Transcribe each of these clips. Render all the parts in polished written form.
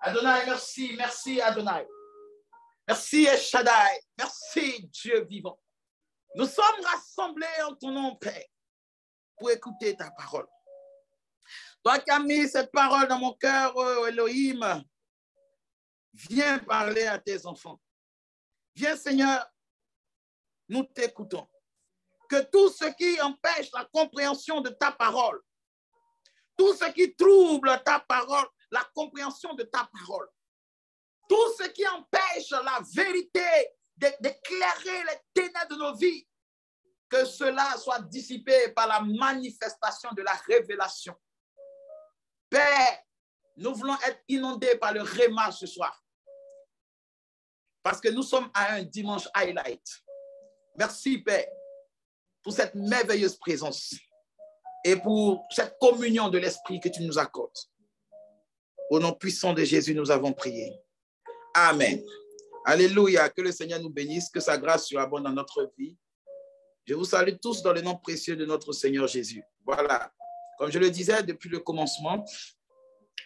Adonai, merci, merci Adonai. Merci El Shaddai, merci Dieu vivant. Nous sommes rassemblés en ton nom, Père, pour écouter ta parole. Toi qui as mis cette parole dans mon cœur, oh Elohim, viens parler à tes enfants. Viens Seigneur, nous t'écoutons. Que tout ce qui empêche la compréhension de ta parole, tout ce qui trouble ta parole, la compréhension de ta parole, tout ce qui empêche la vérité d'éclairer les ténèbres de nos vies, que cela soit dissipé par la manifestation de la révélation. Père, nous voulons être inondés par le réma ce soir, parce que nous sommes à un dimanche highlight. Merci Père pour cette merveilleuse présence et pour cette communion de l'Esprit que tu nous accordes. Au nom puissant de Jésus, nous avons prié. Amen. Alléluia. Que le Seigneur nous bénisse, que sa grâce surabonde dans notre vie. Je vous salue tous dans le nom précieux de notre Seigneur Jésus. Voilà. Comme je le disais depuis le commencement,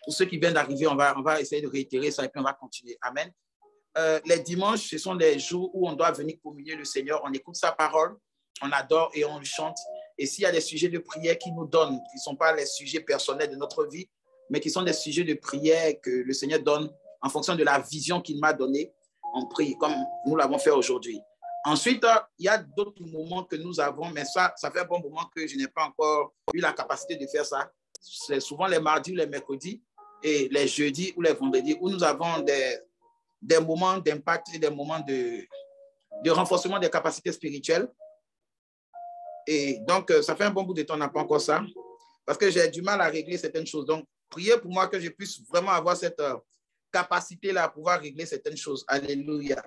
pour ceux qui viennent d'arriver, on va essayer de réitérer ça et puis on va continuer. Amen. Les dimanches, ce sont des jours où on doit venir communier le Seigneur. On écoute sa parole, on adore et on le chante. Et s'il y a des sujets de prière qui nous donnent, qui ne sont pas les sujets personnels de notre vie, mais qui sont des sujets de prière que le Seigneur donne en fonction de la vision qu'il m'a donnée, on prie comme nous l'avons fait aujourd'hui. Ensuite, il y a d'autres moments que nous avons, mais ça fait un bon moment que je n'ai pas encore eu la capacité de faire ça. C'est souvent les mardis ou les mercredis et les jeudis ou les vendredis où nous avons des moments d'impact et des moments de renforcement des capacités spirituelles. Et donc, ça fait un bon bout de temps, on n'a pas encore ça, parce que j'ai du mal à régler certaines choses. Donc, priez pour moi que je puisse vraiment avoir cette capacité-là à pouvoir régler certaines choses. Alléluia.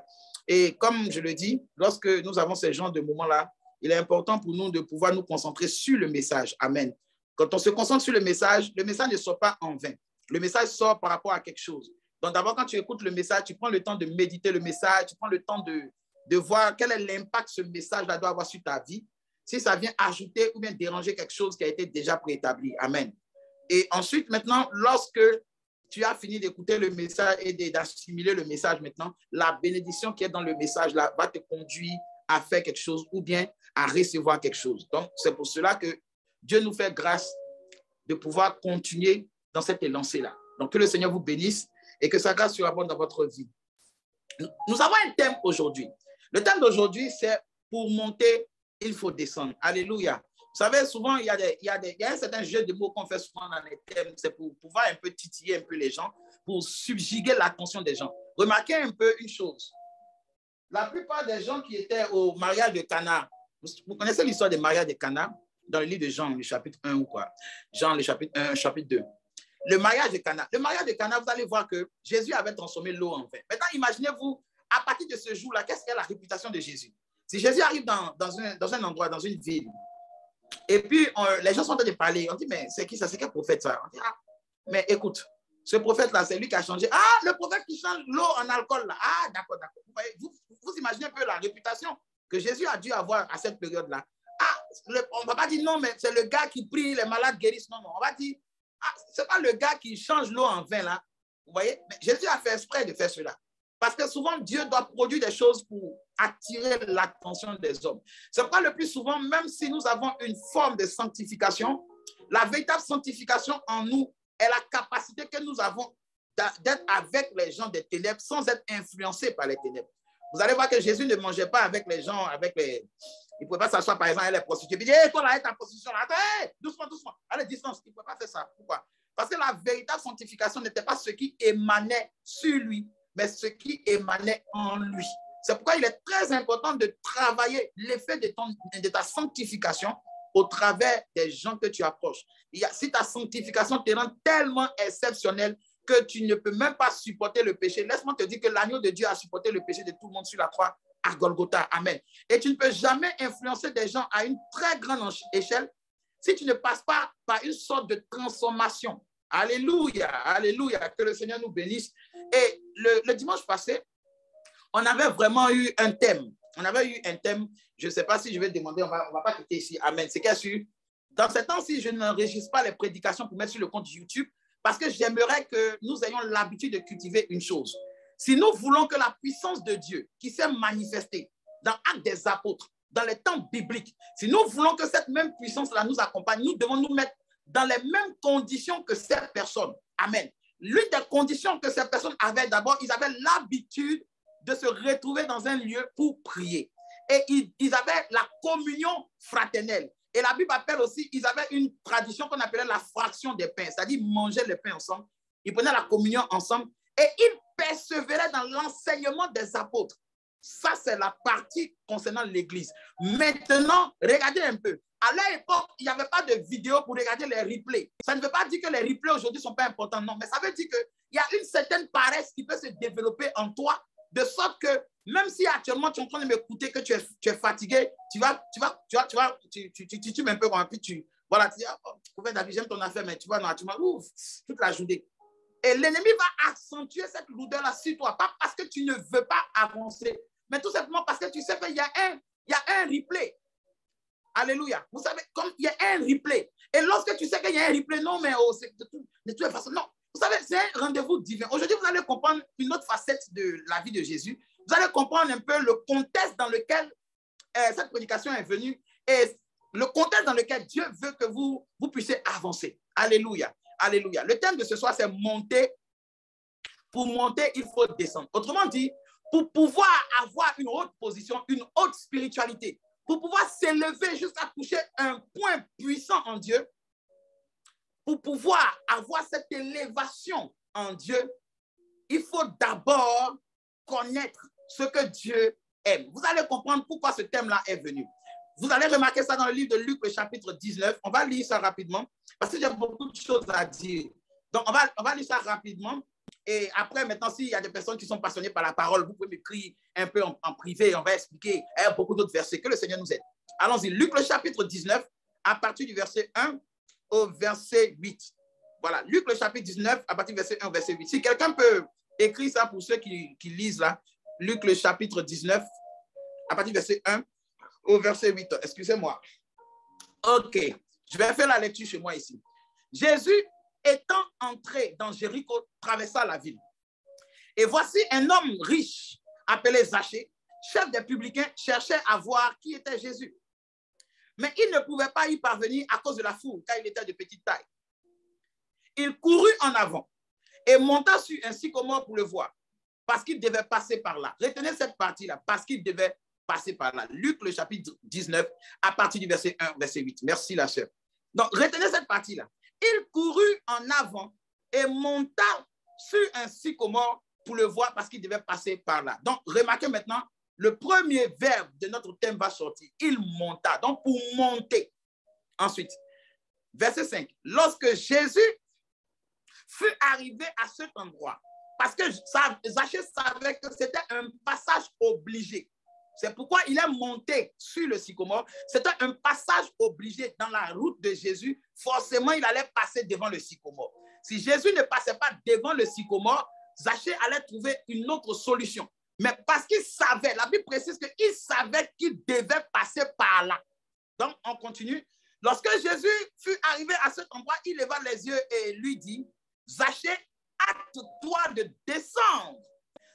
Et comme je le dis, lorsque nous avons ce genre de moments-là, il est important pour nous de pouvoir nous concentrer sur le message. Amen. Quand on se concentre sur le message ne sort pas en vain. Le message sort par rapport à quelque chose. Donc, d'abord, quand tu écoutes le message, tu prends le temps de méditer le message, tu prends le temps de voir quel est l'impact que ce message-là doit avoir sur ta vie, si ça vient ajouter ou bien déranger quelque chose qui a été déjà préétabli. Amen. Et ensuite, maintenant, lorsque tu as fini d'écouter le message et d'assimiler le message maintenant, la bénédiction qui est dans le message là va te conduire à faire quelque chose ou bien à recevoir quelque chose. Donc, c'est pour cela que Dieu nous fait grâce de pouvoir continuer dans cette lancée-là. Donc, que le Seigneur vous bénisse et que sa grâce surabonde dans votre vie. Nous avons un thème aujourd'hui. Le thème d'aujourd'hui, c'est pour monter, il faut descendre. Alléluia. Vous savez, souvent, il y a un certain jeu de mots qu'on fait souvent dans les thèmes. C'est pour pouvoir un peu titiller un peu les gens, pour subjuguer l'attention des gens. Remarquez un peu une chose. La plupart des gens qui étaient au mariage de Cana, vous connaissez l'histoire des mariages de Cana dans le livre de Jean, le chapitre 1 ou quoi? Jean, le chapitre 1, chapitre 2. Le mariage de Cana. Le mariage de Cana, vous allez voir que Jésus avait transformé l'eau en vin. Maintenant, imaginez-vous, à partir de ce jour-là, qu'est-ce qu'est la réputation de Jésus? Si Jésus arrive dans un endroit, dans une ville, et puis les gens sont en train de parler, on dit, mais c'est qui ça? C'est quel prophète ça? On dit, ah, mais écoute, ce prophète-là, c'est lui qui a changé. Ah, le prophète qui change l'eau en alcool là. Ah, d'accord, d'accord. Vous imaginez un peu la réputation que Jésus a dû avoir à cette période-là. Ah, on ne va pas dire non, mais c'est le gars qui prie, les malades guérissent. Non, non, on va dire, ah, ce n'est pas le gars qui change l'eau en vin là. Vous voyez? Mais Jésus a fait exprès de faire cela. Parce que souvent, Dieu doit produire des choses pour attirer l'attention des hommes. C'est pourquoi le plus souvent, même si nous avons une forme de sanctification, la véritable sanctification en nous est la capacité que nous avons d'être avec les gens des ténèbres sans être influencés par les ténèbres. Vous allez voir que Jésus ne mangeait pas avec les gens, il ne pouvait pas s'asseoir par exemple avec les prostituées. Il dit, hey, toi là, ta prostitution là, attends, hey, doucement, doucement, allez, distance. Il ne pouvait pas faire ça. Pourquoi? Parce que la véritable sanctification n'était pas ce qui émanait sur lui, mais ce qui émanait en lui. C'est pourquoi il est très important de travailler l'effet de ta sanctification au travers des gens que tu approches. Si ta sanctification te rend tellement exceptionnelle que tu ne peux même pas supporter le péché, laisse-moi te dire que l'agneau de Dieu a supporté le péché de tout le monde sur la croix à Golgotha. Amen. Et tu ne peux jamais influencer des gens à une très grande échelle si tu ne passes pas par une sorte de transformation. Alléluia, alléluia, que le Seigneur nous bénisse. Et le dimanche passé, on avait vraiment eu un thème. On avait eu un thème, je ne sais pas si je vais demander, on va pas quitter ici. Amen. C'est qu'il y a sur Dans ces temps-ci, je n'enregistre pas les prédications pour mettre sur le compte YouTube parce que j'aimerais que nous ayons l'habitude de cultiver une chose. Si nous voulons que la puissance de Dieu qui s'est manifestée dans Actes des Apôtres, dans les temps bibliques, si nous voulons que cette même puissance-là nous accompagne, nous devons nous mettre dans les mêmes conditions que ces personnes. Amen. L'une des conditions que ces personnes avaient d'abord, ils avaient l'habitude de se retrouver dans un lieu pour prier. Et ils avaient la communion fraternelle. Et la Bible appelle aussi, ils avaient une tradition qu'on appelait la fraction des pains, c'est-à-dire manger les pains ensemble. Ils prenaient la communion ensemble et ils persévéraient dans l'enseignement des apôtres. Ça, c'est la partie concernant l'Église. Maintenant, regardez un peu. À l'époque, il n'y avait pas de vidéo pour regarder les replays. Ça ne veut pas dire que les replays aujourd'hui ne sont pas importants, non. Mais ça veut dire qu'il y a une certaine paresse qui peut se développer en toi, de sorte que même si actuellement tu es en train de m'écouter, que tu es fatigué, tu tues un peu, puis voilà, tu dis, oh, David, j'aime ton affaire, mais tu vois, non, tu m'as ouf, toute la journée. Et l'ennemi va accentuer cette lourdeur-là sur toi, pas parce que tu ne veux pas avancer, mais tout simplement parce que tu sais qu'il y a un replay. Alléluia. Vous savez, comme il y a un replay. Et lorsque tu sais qu'il y a un replay, non, mais de toute façon, non. Vous savez, c'est un rendez-vous divin. Aujourd'hui, vous allez comprendre une autre facette de la vie de Jésus. Vous allez comprendre un peu le contexte dans lequel cette prédication est venue et le contexte dans lequel Dieu veut que vous puissiez avancer. Alléluia. Alléluia. Le thème de ce soir, c'est monter. Pour monter, il faut descendre. Autrement dit, pour pouvoir avoir une haute position, une haute spiritualité, pour pouvoir s'élever jusqu'à toucher un point puissant en Dieu, pour pouvoir avoir cette élévation en Dieu, il faut d'abord connaître ce que Dieu aime. Vous allez comprendre pourquoi ce thème-là est venu. Vous allez remarquer ça dans le livre de Luc, le chapitre 19. On va lire ça rapidement parce que j'ai beaucoup de choses à dire. Donc, on va lire ça rapidement. Et après, maintenant, s'il y a des personnes qui sont passionnées par la parole, vous pouvez m'écrire un peu en privé. On va expliquer beaucoup d'autres versets. Que le Seigneur nous aide. Allons-y. Luc, le chapitre 19, à partir du verset 1 au verset 8. Voilà. Luc, le chapitre 19, à partir du verset 1 au verset 8. Si quelqu'un peut écrire ça pour ceux qui lisent là. Luc, le chapitre 19, à partir du verset 1 au verset 8. Excusez-moi. OK. Je vais faire la lecture chez moi ici. Jésus, étant entré dans Jéricho, traversa la ville. Et voici un homme riche, appelé Zachée, chef des publicains, cherchait à voir qui était Jésus. Mais il ne pouvait pas y parvenir à cause de la foule, car il était de petite taille. Il courut en avant et monta sur un sycomore pour le voir, parce qu'il devait passer par là. Retenez cette partie-là, parce qu'il devait passer par là. Luc, le chapitre 19, à partir du verset 1, verset 8. Merci, la sœur. Donc, retenez cette partie-là. Il courut en avant et monta sur un sycomore pour le voir parce qu'il devait passer par là. Donc, remarquez maintenant, le premier verbe de notre thème va sortir. Il monta. Donc, pour monter. Ensuite, verset 5. Lorsque Jésus fut arrivé à cet endroit, parce que Zachée savait que c'était un passage obligé. C'est pourquoi il est monté sur le sycomore. C'était un passage obligé dans la route de Jésus. Forcément, il allait passer devant le sycomore. Si Jésus ne passait pas devant le sycomore, Zachée allait trouver une autre solution. Mais parce qu'il savait, la Bible précise qu'il savait qu'il devait passer par là. Donc, on continue. Lorsque Jésus fut arrivé à cet endroit, il leva les yeux et lui dit, Zachée, hâte-toi de descendre.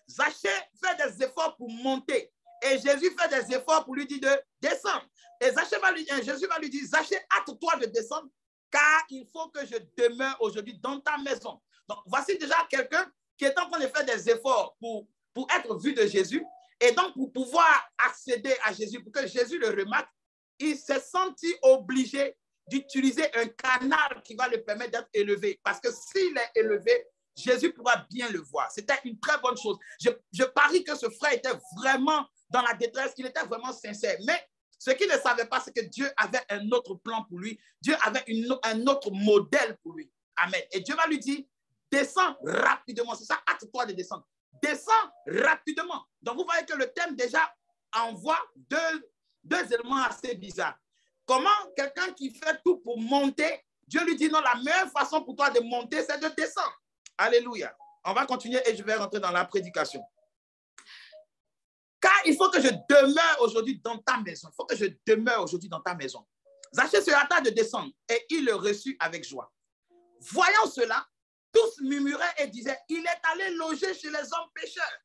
Zachée fait des efforts pour monter. Et Jésus fait des efforts pour lui dire de descendre. Et Jésus va lui dire, Zachée, hâte-toi de descendre, car il faut que je demeure aujourd'hui dans ta maison. Donc, voici déjà quelqu'un qui est en train de faire des efforts pour être vu de Jésus. Et donc, pour pouvoir accéder à Jésus, pour que Jésus le remarque, il s'est senti obligé d'utiliser un canal qui va le permettre d'être élevé. Parce que s'il est élevé, Jésus pourra bien le voir. C'était une très bonne chose. Je parie que ce frère était vraiment dans la détresse, il était vraiment sincère. Mais ce qu'il ne savait pas, c'est que Dieu avait un autre plan pour lui. Dieu avait un autre modèle pour lui. Amen. Et Dieu va lui dire, descends rapidement. C'est ça, hâte-toi de descendre. Descends rapidement. Donc, vous voyez que le thème déjà envoie deux éléments assez bizarres. Comment quelqu'un qui fait tout pour monter, Dieu lui dit, non, la meilleure façon pour toi de monter, c'est de descendre. Alléluia. On va continuer et je vais rentrer dans la prédication. Car il faut que je demeure aujourd'hui dans ta maison. Il faut que je demeure aujourd'hui dans ta maison. Zachée se hâta de descendre et il le reçut avec joie. Voyant cela, tous murmuraient et disaient, il est allé loger chez les hommes pécheurs.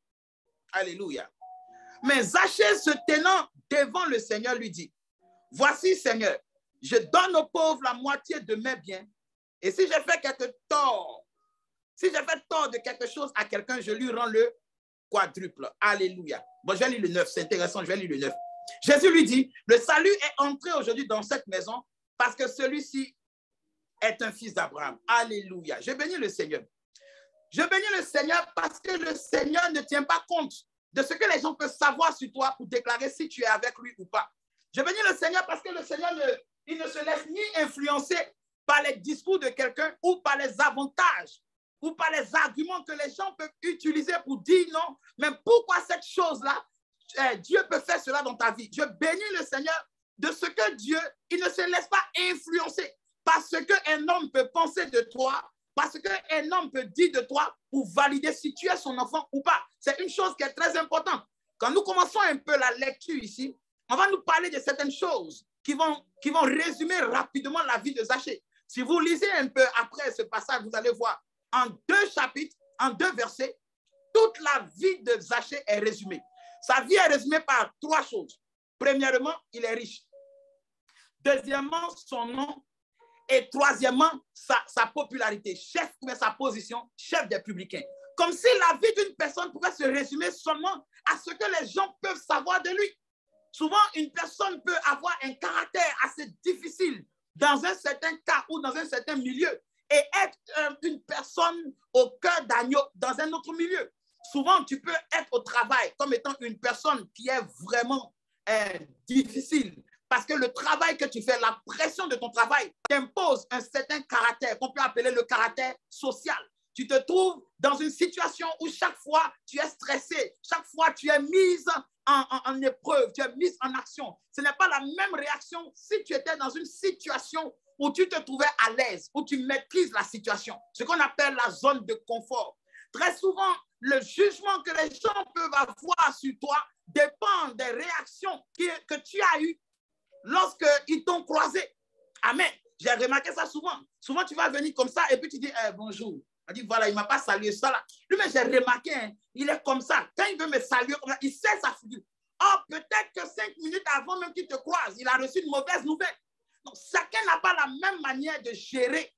Alléluia. Mais Zachée se tenant devant le Seigneur lui dit, voici Seigneur, je donne aux pauvres la moitié de mes biens et si j'ai fait quelque tort, si j'ai fait tort de quelque chose à quelqu'un, je lui rends le quadruple. Alléluia. Bon, je vais lire le 9, c'est intéressant, je vais lire le 9. Jésus lui dit, le salut est entré aujourd'hui dans cette maison parce que celui-ci est un fils d'Abraham. Alléluia. Je bénis le Seigneur. Je bénis le Seigneur parce que le Seigneur ne tient pas compte de ce que les gens peuvent savoir sur toi pour déclarer si tu es avec lui ou pas. Je bénis le Seigneur parce que le Seigneur il ne se laisse ni influencer par les discours de quelqu'un ou par les avantages ou par les arguments que les gens peuvent utiliser pour dire non, mais pourquoi cette chose-là, Dieu peut faire cela dans ta vie. Je bénis le Seigneur de ce que Dieu, il ne se laisse pas influencer par ce qu'un homme peut penser de toi, parce qu'un homme peut dire de toi pour valider si tu es son enfant ou pas. C'est une chose qui est très importante. Quand nous commençons un peu la lecture ici, on va nous parler de certaines choses qui vont résumer rapidement la vie de Zachée. Si vous lisez un peu après ce passage, vous allez voir en 2 chapitres, en 2 versets, toute la vie de Zachée est résumée. Sa vie est résumée par 3 choses. Premièrement, il est riche. Deuxièmement, son nom. Et troisièmement, sa popularité, chef, mais sa position, chef des publicains. Comme si la vie d'une personne pouvait se résumer seulement à ce que les gens peuvent savoir de lui. Souvent, une personne peut avoir un caractère assez difficile dans un certain cas ou dans un certain milieu et être une personne au cœur d'agneau dans un autre milieu. Souvent, tu peux être au travail comme étant une personne qui est vraiment difficile. Parce que le travail que tu fais, la pression de ton travail t'impose un certain caractère qu'on peut appeler le caractère social. Tu te trouves dans une situation où chaque fois tu es stressé, chaque fois tu es mise en épreuve, tu es mise en action. Ce n'est pas la même réaction si tu étais dans une situation où tu te trouvais à l'aise, où tu maîtrises la situation, ce qu'on appelle la zone de confort. Très souvent, le jugement que les gens peuvent avoir sur toi dépend des réactions que tu as eues lorsqu'ils t'ont croisé. Amen. J'ai remarqué ça souvent. Souvent, tu vas venir comme ça et puis tu dis bonjour. On dit voilà, il ne m'a pas salué ça là. Lui, mais j'ai remarqué, hein, il est comme ça. Quand il veut me saluer, il sait sa figure. Oh, peut-être que 5 minutes avant même qu'il te croise, il a reçu une mauvaise nouvelle. Donc, chacun n'a pas la même manière de gérer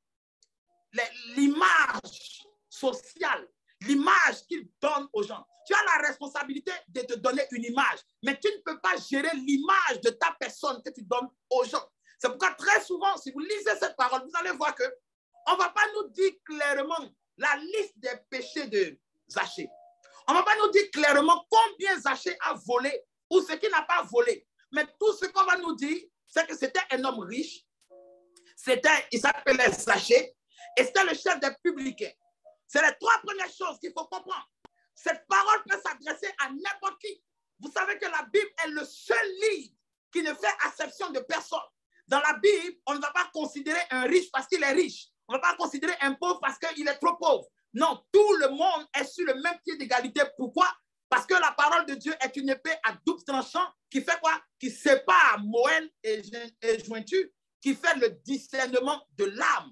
l'image sociale, l'image qu'il donne aux gens. Tu as la responsabilité de te donner une image, mais tu ne peux pas gérer l'image de ta personne que tu donnes aux gens. C'est pourquoi très souvent, si vous lisez cette parole, vous allez voir qu'on ne va pas nous dire clairement la liste des péchés de Zachée. On ne va pas nous dire clairement combien Zachée a volé ou ce qu'il n'a pas volé. Mais tout ce qu'on va nous dire, c'est que c'était un homme riche. Il s'appelait Zachée et c'était le chef des publicains. C'est les 3 premières choses qu'il faut comprendre. Cette parole peut s'adresser à n'importe qui. Vous savez que la Bible est le seul livre qui ne fait acception de personne. Dans la Bible, on ne va pas considérer un riche parce qu'il est riche. On ne va pas considérer un pauvre parce qu'il est trop pauvre. Non, tout le monde est sur le même pied d'égalité. Pourquoi? Parce que la parole de Dieu est une épée à double tranchant qui fait quoi? Qui sépare moelle et jointure, qui fait le discernement de l'âme.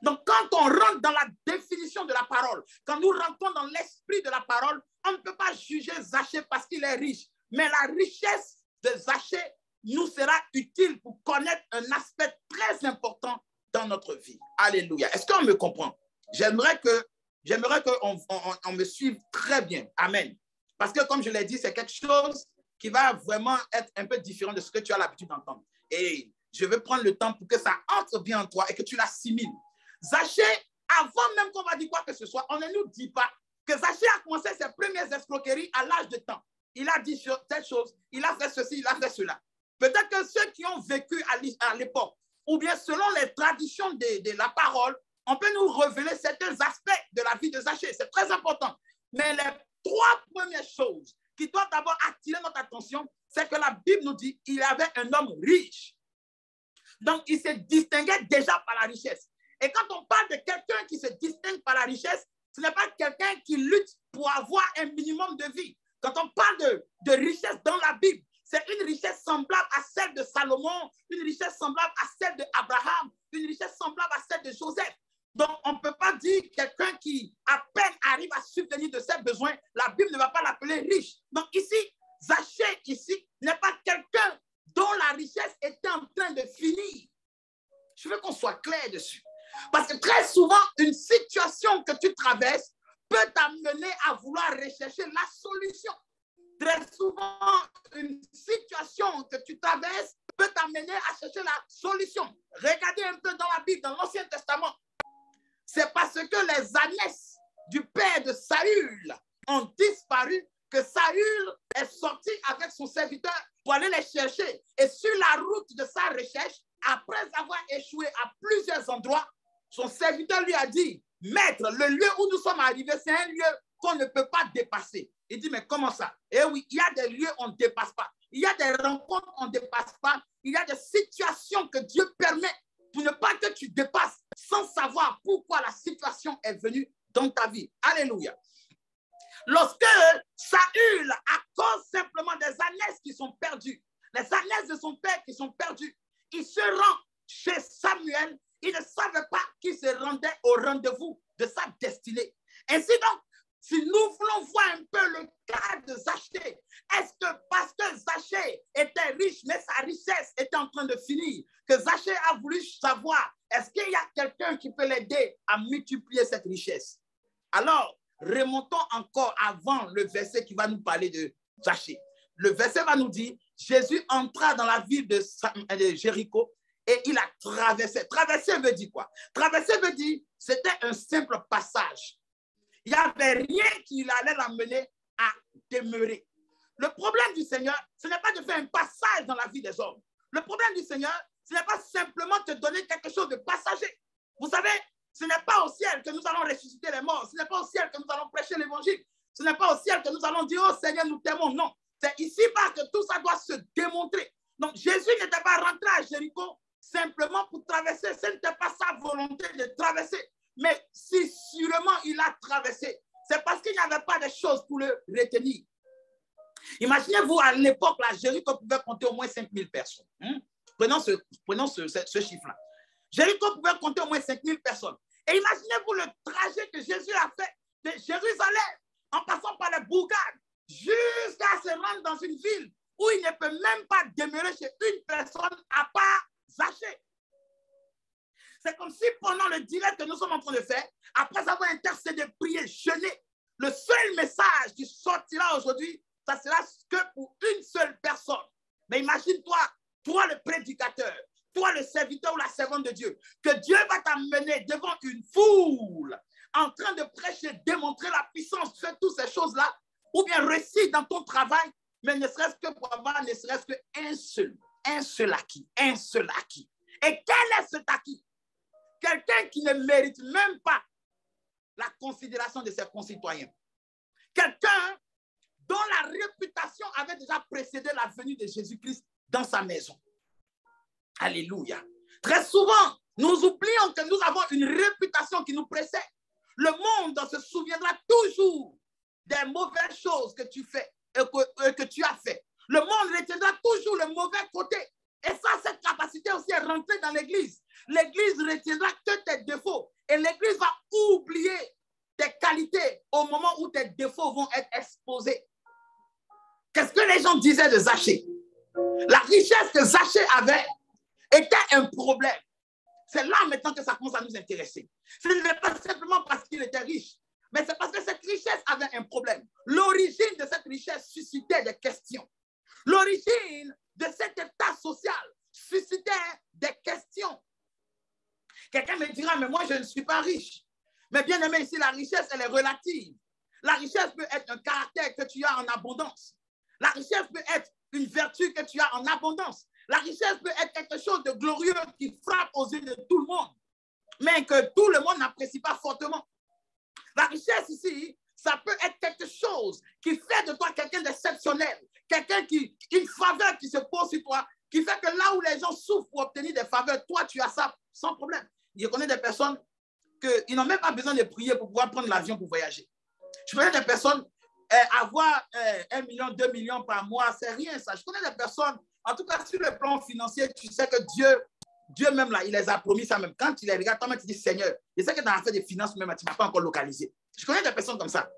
Donc, quand on rentre dans la définition de la parole, quand nous rentrons dans l'esprit de la parole, on ne peut pas juger Zachée parce qu'il est riche. Mais la richesse de Zachée nous sera utile pour connaître un aspect très important dans notre vie. Alléluia. Est-ce qu'on me comprend? J'aimerais qu'on me suive très bien. Amen. Parce que, comme je l'ai dit, c'est quelque chose qui va vraiment être un peu différent de ce que tu as l'habitude d'entendre. Et je vais prendre le temps pour que ça entre bien en toi et que tu l'assimiles. Zachée, avant même qu'on va dire quoi que ce soit, on ne nous dit pas que Zachée a commencé ses premières escroqueries à l'âge de temps. Il a dit telle chose, il a fait ceci, il a fait cela. Peut-être que ceux qui ont vécu à l'époque, ou bien selon les traditions de la parole, on peut nous révéler certains aspects de la vie de Zachée. C'est très important. Mais les 3 premières choses qui doivent d'abord attirer notre attention, c'est que la Bible nous dit qu'il avait un homme riche. Donc, il se distinguait déjà par la richesse. Et quand on parle de quelqu'un qui se distingue par la richesse, ce n'est pas quelqu'un qui lutte pour avoir un minimum de vie. Quand on parle de richesse dans la Bible, c'est une richesse semblable à celle de Salomon, une richesse semblable à celle d'Abraham, une richesse semblable à celle de Joseph. Donc, on ne peut pas dire quelqu'un qui à peine arrive à subvenir de ses besoins, la Bible ne va pas l'appeler riche. Donc ici, Zachée ici n'est pas quelqu'un dont la richesse était en train de finir. Je veux qu'on soit clair dessus. Parce que très souvent, une situation que tu traverses peut t'amener à vouloir rechercher la solution. Très souvent, une situation que tu traverses peut t'amener à chercher la solution. Regardez un peu dans la Bible, dans l'Ancien Testament. C'est parce que les ânesses du père de Saül ont disparu que Saül est sorti avec son serviteur pour aller les chercher. Et sur la route de sa recherche, après avoir échoué à plusieurs endroits, son serviteur lui a dit, « Maître, le lieu où nous sommes arrivés, c'est un lieu qu'on ne peut pas dépasser. » Il dit, « Mais comment ça? » Eh oui, il y a des lieux on ne dépasse pas. Il y a des rencontres on ne dépasse pas. Il y a des situations que Dieu permet pour ne pas que tu dépasses sans savoir pourquoi la situation est venue dans ta vie. Alléluia. Lorsque Saül, à cause simplement des ânesses qui sont perdues, les ânesses de son père qui sont perdues, il se rend chez Samuel, il ne savait pas qu'il se rendait au rendez-vous de sa destinée. Ainsi donc, si nous voulons voir un peu le cas de Zachée, est-ce que parce que Zachée était riche, mais sa richesse était en train de finir, que Zachée a voulu savoir, est-ce qu'il y a quelqu'un qui peut l'aider à multiplier cette richesse? Alors, remontons encore avant le verset qui va nous parler de Zachée. Le verset va nous dire, Jésus entra dans la ville de Jéricho et il a traversé. Traverser veut dire quoi? Traverser veut dire, c'était un simple passage. Il n'y avait rien qui allait l'amener à demeurer. Le problème du Seigneur, ce n'est pas de faire un passage dans la vie des hommes. Le problème du Seigneur, ce n'est pas simplement te donner quelque chose de passager. Vous savez, ce n'est pas au ciel que nous allons ressusciter les morts. Ce n'est pas au ciel que nous allons prêcher l'évangile. Ce n'est pas au ciel que nous allons dire, oh Seigneur, nous t'aimons. Non, c'est ici-bas que tout ça doit se démontrer. Donc Jésus n'était pas rentré à Jéricho simplement pour traverser. Ce n'était pas sa volonté de traverser. Mais si sûrement il a traversé, c'est parce qu'il n'y avait pas de choses pour le retenir. Imaginez-vous à l'époque, là, Jéricho pouvait compter au moins 5000 personnes. Prenons ce chiffre-là. Jéricho pouvait compter au moins 5000 personnes. Et imaginez-vous le trajet que Jésus a fait de Jérusalem, en passant par les bourgades, jusqu'à se rendre dans une ville où il ne peut même pas demeurer chez une personne à part Zachée. C'est comme si pendant le direct que nous sommes en train de faire, après avoir intercédé, prié, jeûné, le seul message qui sortira aujourd'hui, ça sera que pour une seule personne. Mais imagine-toi, toi le prédicateur, toi le serviteur ou la servante de Dieu, que Dieu va t'amener devant une foule en train de prêcher, démontrer la puissance, faire toutes ces choses-là, ou bien réussir dans ton travail, mais ne serait-ce que pour avoir ne serait-ce qu'un seul acquis, un seul acquis. Et quel est cet acquis? Quelqu'un qui ne mérite même pas la considération de ses concitoyens. Quelqu'un dont la réputation avait déjà précédé la venue de Jésus-Christ dans sa maison. Alléluia. Très souvent, nous oublions que nous avons une réputation qui nous précède. Le monde se souviendra toujours des mauvaises choses que tu fais et que tu as fait. Le monde retiendra toujours le mauvais côté. Et ça, cette capacité aussi est rentrée dans l'Église. L'Église retiendra que tes défauts. Et l'Église va oublier tes qualités au moment où tes défauts vont être exposés. Qu'est-ce que les gens disaient de Zachée? La richesse que Zachée avait était un problème. C'est là maintenant que ça commence à nous intéresser. Ce n'est pas simplement parce qu'il était riche, mais c'est parce que cette richesse avait un problème. L'origine de cette richesse suscitait des questions. L'origine de cet état social suscitait des questions. Quelqu'un me dira, mais moi je ne suis pas riche. Mais bien aimé, ici la richesse elle est relative. La richesse peut être un caractère que tu as en abondance. La richesse peut être une vertu que tu as en abondance. La richesse peut être quelque chose de glorieux qui frappe aux yeux de tout le monde, mais que tout le monde n'apprécie pas fortement. La richesse ici, ça peut être quelque chose qui fait de toi quelqu'un d'exceptionnel, quelqu'un une faveur qui se pose sur toi, qui fait que là où les gens souffrent pour obtenir des faveurs, toi tu as ça sans problème. Je connais des personnes qui n'ont même pas besoin de prier pour pouvoir prendre l'avion pour voyager. Je connais des personnes, avoir 1 million, 2 millions par mois, c'est rien ça. Je connais des personnes, en tout cas sur le plan financier, tu sais que Dieu même là, il les a promis ça même. Quand tu les regardes, toi-même tu dis Seigneur, je sais que dans l'affaire des finances même, tu ne m'as pas encore localisé. Je connais des personnes comme ça.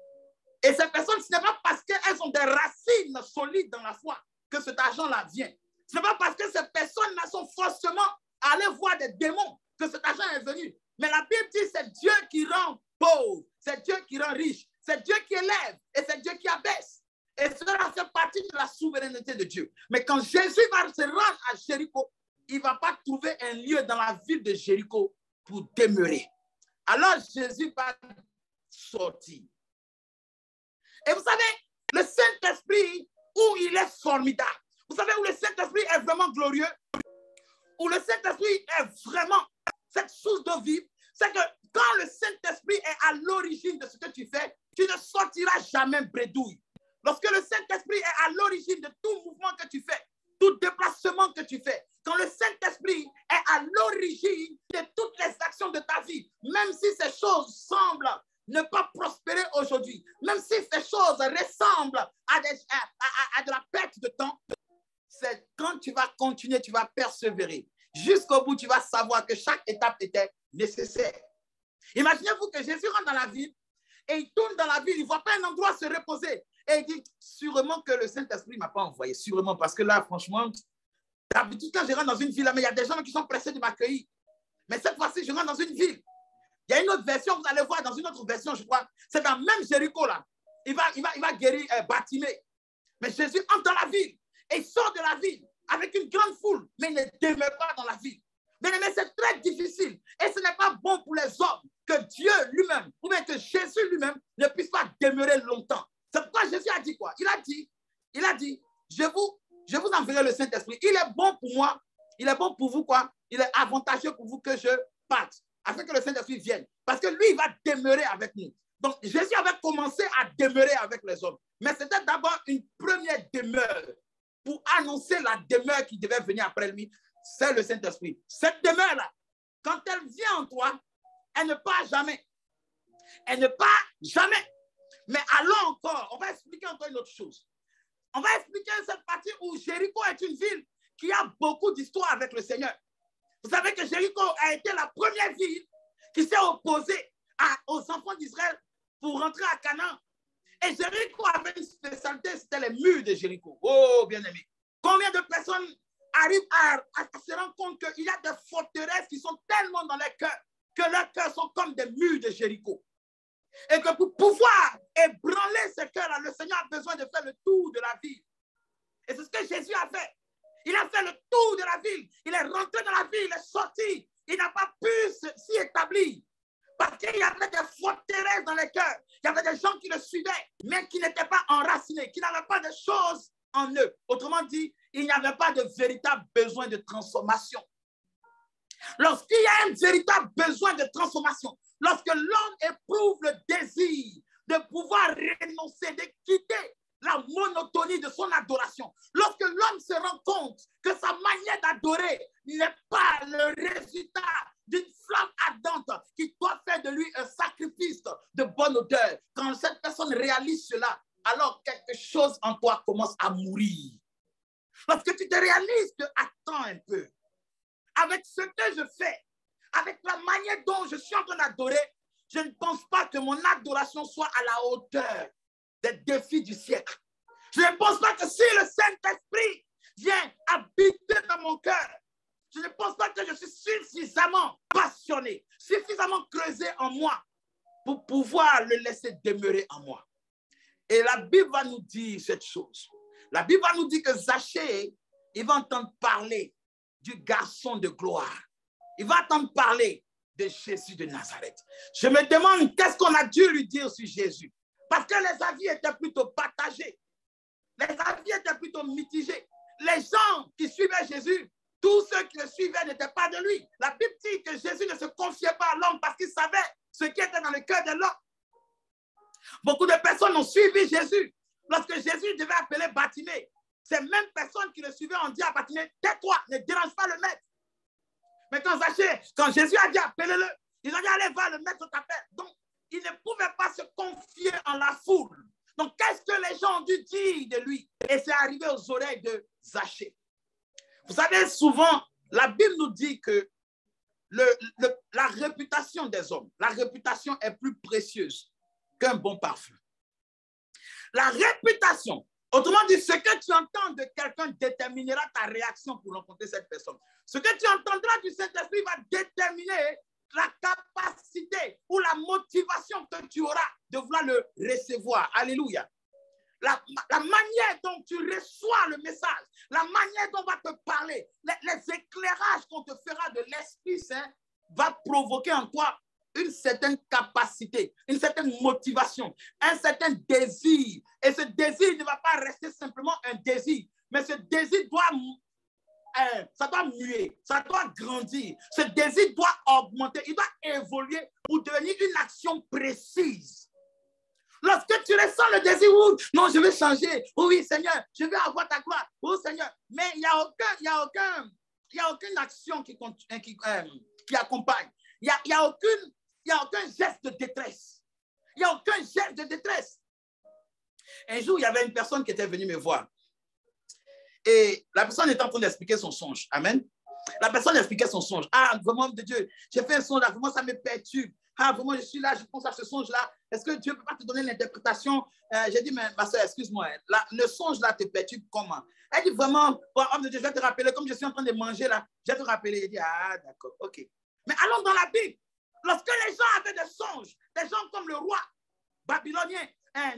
Et ces personnes, ce n'est pas parce qu'elles ont des racines solides dans la foi que cet argent-là vient. Ce n'est pas parce que ces personnes-là sont forcément allées voir des démons que cet argent est venu. Mais la Bible dit c'est Dieu qui rend pauvre, c'est Dieu qui rend riche, c'est Dieu qui élève et c'est Dieu qui abaisse. Et cela fait partie de la souveraineté de Dieu. Mais quand Jésus va se rendre à Jéricho, il ne va pas trouver un lieu dans la ville de Jéricho pour demeurer. Alors Jésus va sortir. Et vous savez, le Saint-Esprit, où il est formidable. Vous savez où le Saint-Esprit est vraiment glorieux, où le Saint-Esprit est vraiment cette source d'eau vive, c'est que quand le Saint-Esprit est à l'origine de ce que tu fais, tu ne sortiras jamais bredouille. Lorsque le Saint-Esprit est à l'origine de tout mouvement que tu fais, tout déplacement que tu fais, quand le Saint-Esprit est à l'origine de toutes les actions de ta vie, même si ces choses semblent ne pas prospérer aujourd'hui, même si ces choses ressemblent à de la perte de temps, c'est quand tu vas continuer, tu vas persévérer. Jusqu'au bout, tu vas savoir que chaque étape était nécessaire. Imaginez-vous que Jésus rentre dans la ville et il tourne dans la ville, il ne voit pas un endroit se reposer. Et il dit, sûrement que le Saint-Esprit ne m'a pas envoyé. Sûrement, parce que là, franchement, d'habitude, quand je rentre dans une ville, il y a des gens qui sont pressés de m'accueillir. Mais cette fois-ci, je rentre dans une ville. Il y a une autre version, vous allez voir dans une autre version, je crois. C'est dans même Jéricho, là. Il va guérir Bartimée. Mais Jésus entre dans la ville et il sort de la ville avec une grande foule, mais il ne demeure pas dans la ville. Mais c'est très difficile. Et ce n'est pas bon pour les hommes que Dieu lui-même, ou bien que Jésus lui-même, ne puisse pas demeurer longtemps. C'est pourquoi Jésus a dit quoi? Il a dit, je vous enverrai le Saint-Esprit. Il est bon pour moi, il est bon pour vous quoi? Il est avantageux pour vous que je parte, afin que le Saint-Esprit vienne. Parce que lui, il va demeurer avec nous. Donc, Jésus avait commencé à demeurer avec les hommes. Mais c'était d'abord une première demeure pour annoncer la demeure qui devait venir après lui. C'est le Saint-Esprit. Cette demeure-là, quand elle vient en toi, elle ne part jamais. Elle ne part jamais. Mais allons encore, on va expliquer encore une autre chose. On va expliquer cette partie où Jéricho est une ville qui a beaucoup d'histoire avec le Seigneur. Vous savez que Jéricho a été la première ville qui s'est opposée aux enfants d'Israël pour rentrer à Canaan. Et Jéricho avait une spécialité, c'était les murs de Jéricho. Oh, bien-aimé. Combien de personnes arrivent à se rendre compte qu'il y a des forteresses qui sont tellement dans leur cœur que leurs cœurs sont comme des murs de Jéricho. Et que pour pouvoir ébranler ces cœurs-là, le Seigneur a besoin de faire le tour de la ville. Et c'est ce que Jésus a fait. Il a fait le tour de la ville. Il est rentré dans la ville, il est sorti. Il n'a pas pu s'y établir. Parce qu'il y avait des forteresses dans les cœurs. Il y avait des gens qui le suivaient, mais qui n'étaient pas enracinés, qui n'avaient pas de choses en eux. Autrement dit, il n'y avait pas de véritable besoin de transformation. Lorsqu'il y a un véritable besoin de transformation, lorsque l'homme éprouve le désir de pouvoir renoncer, de quitter la monotonie de son adoration, lorsque l'homme se rend compte que sa manière d'adorer n'est pas le résultat d'une flamme ardente qui doit faire de lui un sacrifice de bonne odeur, quand cette personne réalise cela, alors quelque chose en toi commence à mourir. Lorsque tu te réalises que, attends un peu, avec ce que je fais, avec la manière dont je suis en train d'adorer, je ne pense pas que mon adoration soit à la hauteur des défis du siècle. Je ne pense pas que si le Saint-Esprit vient habiter dans mon cœur, je ne pense pas que je suis suffisamment passionné, suffisamment creusé en moi pour pouvoir le laisser demeurer en moi. Et la Bible va nous dire cette chose. La Bible va nous dire que Zachée, il va entendre parler du garçon de gloire. Il va entendre parler de Jésus de Nazareth. Je me demande qu'est-ce qu'on a dû lui dire sur Jésus. Parce que les avis étaient plutôt partagés. Les avis étaient plutôt mitigés. Les gens qui suivaient Jésus, tous ceux qui le suivaient n'étaient pas de lui. La Bible dit que Jésus ne se confiait pas à l'homme parce qu'il savait ce qui était dans le cœur de l'homme. Beaucoup de personnes ont suivi Jésus. Lorsque Jésus devait appeler Bartimée, ces mêmes personnes qui le suivaient ont dit à Bartimée, tais-toi, ne dérange pas le maître. Mais quand Jésus a dit appelez-le, ils ont dit allez, va, le maître t'appelle. Donc, il ne pouvait pas se confier en la foule. Donc, qu'est-ce que les gens ont dû dire de lui? Et c'est arrivé aux oreilles de Zachée. Vous savez, souvent, la Bible nous dit que la réputation des hommes, la réputation est plus précieuse qu'un bon parfum. La réputation, autrement dit, ce que tu entends de quelqu'un déterminera ta réaction pour rencontrer cette personne. Ce que tu entendras du Saint-Esprit va déterminer la capacité ou la motivation que tu auras de vouloir le recevoir. Alléluia. La manière dont tu reçois le message, la manière dont on va te parler, les éclairages qu'on te fera de l'Esprit Saint va provoquer en toi une certaine capacité, une certaine motivation, un certain désir. Et ce désir ne va pas rester simplement un désir, mais ce désir ça doit muer, ça doit grandir. Ce désir doit augmenter, il doit évoluer pour devenir une action précise. Lorsque tu ressens le désir, non, je vais changer. Oui, Seigneur, je vais avoir ta gloire. Oui, Seigneur. Mais il n'y a aucune action qui accompagne. Il n'y a aucun geste de détresse. Il n'y a aucun geste de détresse. Un jour, il y avait une personne qui était venue me voir. Et la personne était en train d'expliquer son songe. Amen. La personne expliquait son songe. Ah, vraiment, de Dieu, j'ai fait un songe là, vraiment, ça me perturbe. Ah, vraiment, je suis là, je pense à ce songe-là. Est-ce que Dieu ne peut pas te donner l'interprétation? J'ai dit, mais ma soeur, excuse-moi, le songe-là te perturbe comment? Elle dit, vraiment, bon, homme de Dieu, je vais te rappeler, comme je suis en train de manger là, je vais te rappeler. Il dit, ah, d'accord, ok. Mais allons dans la Bible. Lorsque les gens avaient des songes, des gens comme le roi babylonien,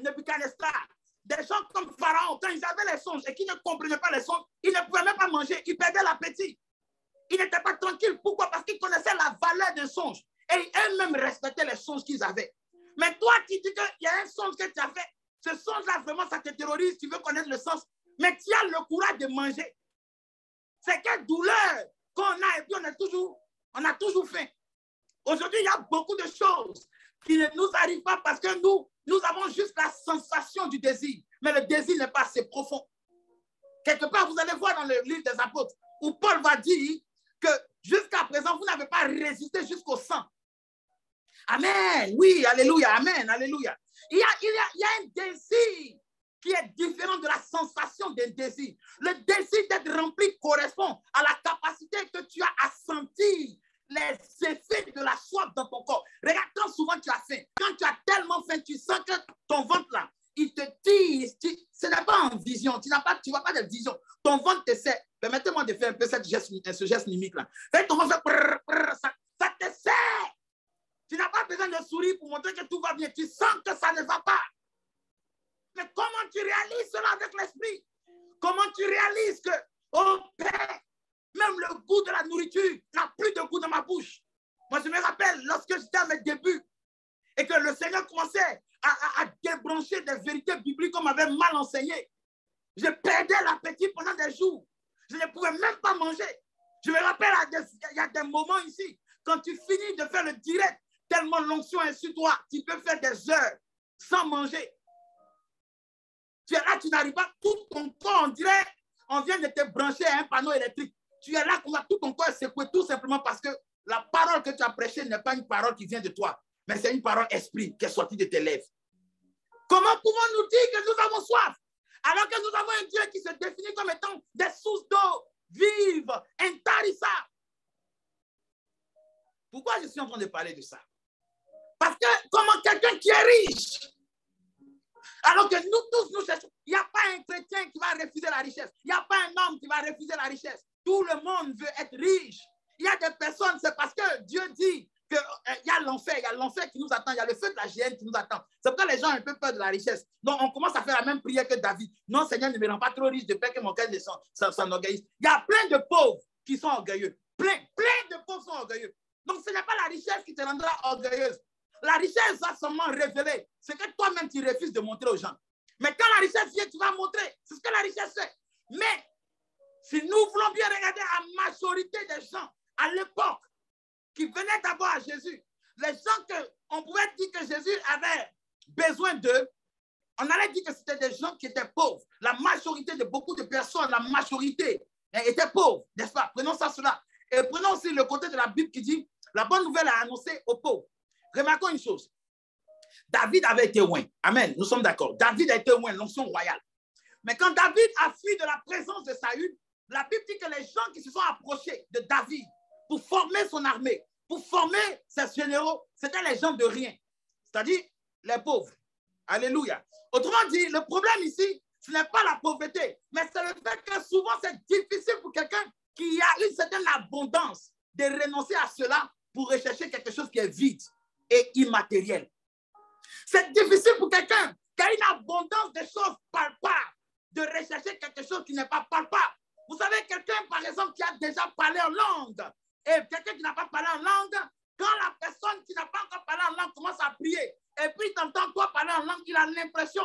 Nebuchadnezzar, des gens comme Pharaon, quand ils avaient les songes et qu'ils ne comprenaient pas les songes, ils ne pouvaient même pas manger, ils perdaient l'appétit. Ils n'étaient pas tranquilles. Pourquoi? Parce qu'ils connaissaient la valeur d'un songe. Et eux-mêmes respectaient les songes qu'ils avaient. Mais toi, tu dis qu'il y a un songe que tu as fait. Ce songe-là, vraiment, ça te terrorise. Tu veux connaître le sens. Mais tu as le courage de manger. C'est quelle douleur qu'on a et puis on a toujours faim. Aujourd'hui, il y a beaucoup de choses qui ne nous arrivent pas parce que nous avons juste la sensation du désir. Mais le désir n'est pas assez profond. Quelque part, vous allez voir dans le livre des apôtres où Paul va dire que jusqu'à présent, vous n'avez pas résisté jusqu'au sang. Amen. Oui, alléluia. Amen. Alléluia. Il y a un désir qui est différent de la sensation d'un désir. Le désir d'être rempli correspond à la capacité que tu as à sentir les effets de la soif dans ton corps. Regarde, quand souvent tu as faim, quand tu as tellement faim, tu sens que ton ventre là, il te tire. Ce n'est pas en vision, tu vois pas de vision. Ton ventre te sert. Permettez-moi de faire un peu ce geste mimique là. Ton ventre ça te sert. Tu n'as pas besoin de sourire pour montrer que tout va bien. Tu sens que ça ne va pas. Mais comment tu réalises cela avec l'esprit? Comment tu réalises que, oh Père, même le goût de la nourriture n'a plus de goût dans ma bouche. Moi, je me rappelle lorsque j'étais à mes débuts et que le Seigneur commençait à débrancher des vérités bibliques qu'on m'avait mal enseignées. Je perdais l'appétit pendant des jours. Je ne pouvais même pas manger. Je me rappelle, il y a des moments ici, quand tu finis de faire le direct, tellement l'onction est sur toi, tu peux faire des heures sans manger. Tu es là, tu n'arrives pas, tout ton corps, on dirait, on vient de te brancher à un panneau électrique. Tu es là, tout ton corps est secoué, tout simplement parce que la parole que tu as prêchée n'est pas une parole qui vient de toi, mais c'est une parole esprit qui est sortie de tes lèvres. Comment pouvons-nous dire que nous avons soif, alors que nous avons un Dieu qui se définit comme étant des sources d'eau vives, intarissables? Pourquoi je suis en train de parler de ça? Parce que comment quelqu'un qui est riche, alors que nous tous, nous cherchons, il n'y a pas un chrétien qui va refuser la richesse. Il n'y a pas un homme qui va refuser la richesse. Tout le monde veut être riche. Il y a des personnes, c'est parce que Dieu dit qu'il y a l'enfer qui nous attend, il y a le feu de la géhenne qui nous attend. C'est pourquoi les gens ont un peu peur de la richesse. Donc on commence à faire la même prière que David. Non, Seigneur, ne me rends pas trop riche de peur que mon cœur s'enorgueillisse. Il y a plein de pauvres qui sont orgueilleux. Plein de pauvres sont orgueilleux. Donc ce n'est pas la richesse qui te rendra orgueilleuse. La richesse va seulement révéler ce que toi-même tu refuses de montrer aux gens. Mais quand la richesse vient, tu vas montrer. C'est ce que la richesse fait. Mais si nous voulons bien regarder la majorité des gens à l'époque qui venaient d'abord à Jésus, les gens qu'on pouvait dire que Jésus avait besoin d'eux, on allait dire que c'était des gens qui étaient pauvres. La majorité de beaucoup de personnes, la majorité étaient pauvres, n'est-ce pas? Prenons ça, cela. Et prenons aussi le côté de la Bible qui dit la bonne nouvelle à annoncer aux pauvres. Remarquons une chose. David avait été loin. Amen. Nous sommes d'accord. David a été loin, l'onction royale. Mais quand David a fui de la présence de Saül, la Bible dit que les gens qui se sont approchés de David pour former son armée, pour former ses généraux, c'était les gens de rien. C'est-à-dire les pauvres. Alléluia. Autrement dit, le problème ici, ce n'est pas la pauvreté, mais c'est le fait que souvent c'est difficile pour quelqu'un qui a une certaine abondance de renoncer à cela pour rechercher quelque chose qui est vide et immatériel. C'est difficile pour quelqu'un qui a une abondance de choses palpables de rechercher quelque chose qui n'est pas palpable. Vous savez, quelqu'un, par exemple, qui a déjà parlé en langue, et quelqu'un qui n'a pas parlé en langue, quand la personne qui n'a pas encore parlé en langue commence à prier, et puis t'entends toi parler en langue, il a l'impression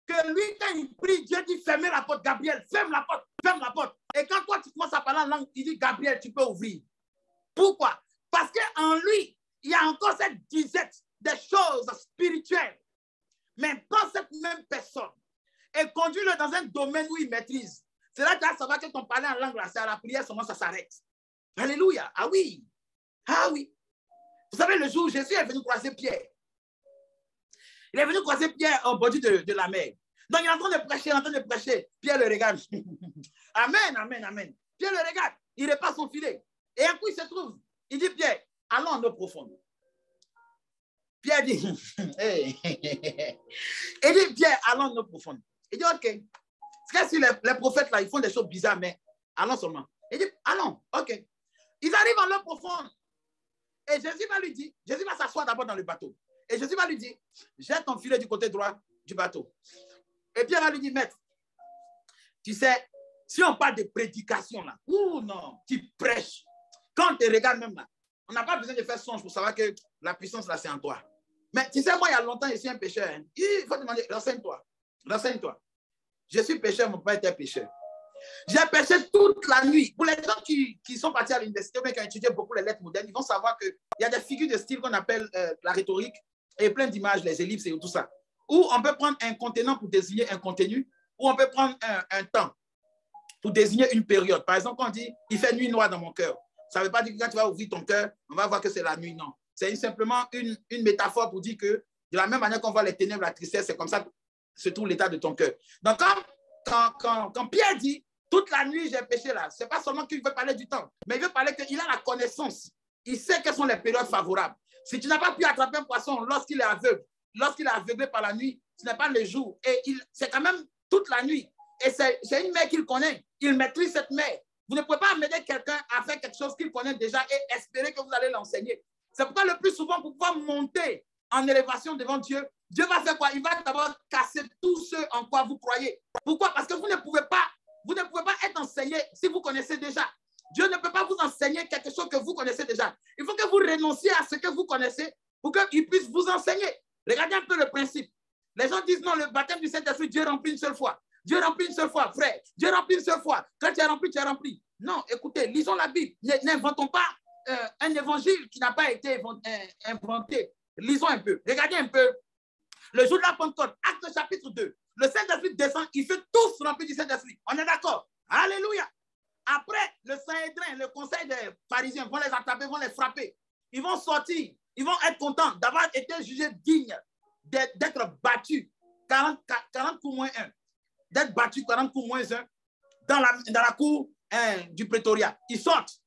que lui, quand il prie, Dieu dit fermez la porte, Gabriel, ferme la porte, ferme la porte. Et quand toi, tu commences à parler en langue, il dit Gabriel, tu peux ouvrir. Pourquoi? Parce qu'en lui, il y a encore cette disette des choses spirituelles. Mais prends cette même personne et conduis-le dans un domaine où il maîtrise. C'est là que tu vas savoir que ton parler en langue, c'est à la prière, seulement ça s'arrête. Alléluia. Ah oui. Ah oui. Vous savez, le jour où Jésus est venu croiser Pierre, il est venu croiser Pierre au bord de la mer. Donc, il est en train de prêcher, Pierre le regarde. Amen, amen, amen. Pierre le regarde. Il repasse son filet. Et un coup, il se trouve. Il dit, Pierre, allons en eau profonde. Pierre dit, il dit, Pierre, allons en eau profonde. Il dit, OK. C'est que si les prophètes, là, ils font des choses bizarres, mais allons seulement. Il dit, allons, OK. Ils arrivent en eau profonde. Et Jésus va lui dire, Jésus va s'asseoir d'abord dans le bateau. Et Jésus va lui dire, jette ton filet du côté droit du bateau. Et Pierre va lui dire, maître, tu sais, si on parle de prédication, là, ou non, tu prêches. Quand on te regarde même là, on n'a pas besoin de faire songe pour savoir que la puissance, là, c'est en toi. Mais tu sais, moi, il y a longtemps, je suis un pécheur. Hein. Il faut demander, renseigne-toi. Renseigne-toi. Je suis pécheur, mon père était pécheur. J'ai péché toute la nuit. Pour les gens qui sont partis à l'université, mais qui ont étudié beaucoup les lettres modernes, ils vont savoir qu'il y a des figures de style qu'on appelle la rhétorique et plein d'images, les ellipses et tout ça. Ou on peut prendre un contenant pour désigner un contenu, ou on peut prendre un temps pour désigner une période. Par exemple, quand on dit « il fait nuit noire dans mon cœur », ça ne veut pas dire que quand tu vas ouvrir ton cœur, on va voir que c'est la nuit, non. C'est simplement une métaphore pour dire que de la même manière qu'on voit les ténèbres, la tristesse, c'est comme ça que se trouve l'état de ton cœur. Donc, quand Pierre dit toute la nuit j'ai péché là, ce n'est pas seulement qu'il veut parler du temps, mais il veut parler qu'il a la connaissance. Il sait quelles sont les périodes favorables. Si tu n'as pas pu attraper un poisson lorsqu'il est aveugle, lorsqu'il est aveuglé par la nuit, ce n'est pas le jour. Et c'est quand même toute la nuit. Et c'est une mer qu'il connaît. Il maîtrise cette mer. Vous ne pouvez pas amener quelqu'un à faire quelque chose qu'il connaît déjà et espérer que vous allez l'enseigner. C'est pourquoi le plus souvent, pour pouvoir monter en élévation devant Dieu, Dieu va faire quoi? Il va d'abord casser tout ce en quoi vous croyez. Pourquoi? Parce que vous ne pouvez pas être enseigné si vous connaissez déjà. Dieu ne peut pas vous enseigner quelque chose que vous connaissez déjà. Il faut que vous renonciez à ce que vous connaissez pour qu'il puisse vous enseigner. Regardez un peu le principe. Les gens disent non, le baptême du Saint-Esprit, Dieu remplit une seule fois. Dieu remplit une seule fois, frère. Dieu remplit une seule fois. Quand tu es rempli, tu es rempli. Non, écoutez, lisons la Bible. N'inventons pas un évangile qui n'a pas été inventé. Lisons un peu. Regardez un peu. Le jour de la Pentecôte, Acte chapitre 2. Le Saint-Esprit descend, il fait tous remplis du Saint-Esprit. On est d'accord? Alléluia. Après, le Sanhédrin, le conseil des pharisiens vont les attraper, vont les frapper. Ils vont sortir. Ils vont être contents d'avoir été jugés dignes d'être battus 40 coups moins 1. D'être battus 40 coups moins 1 dans la cour du prétoriat. Ils sortent.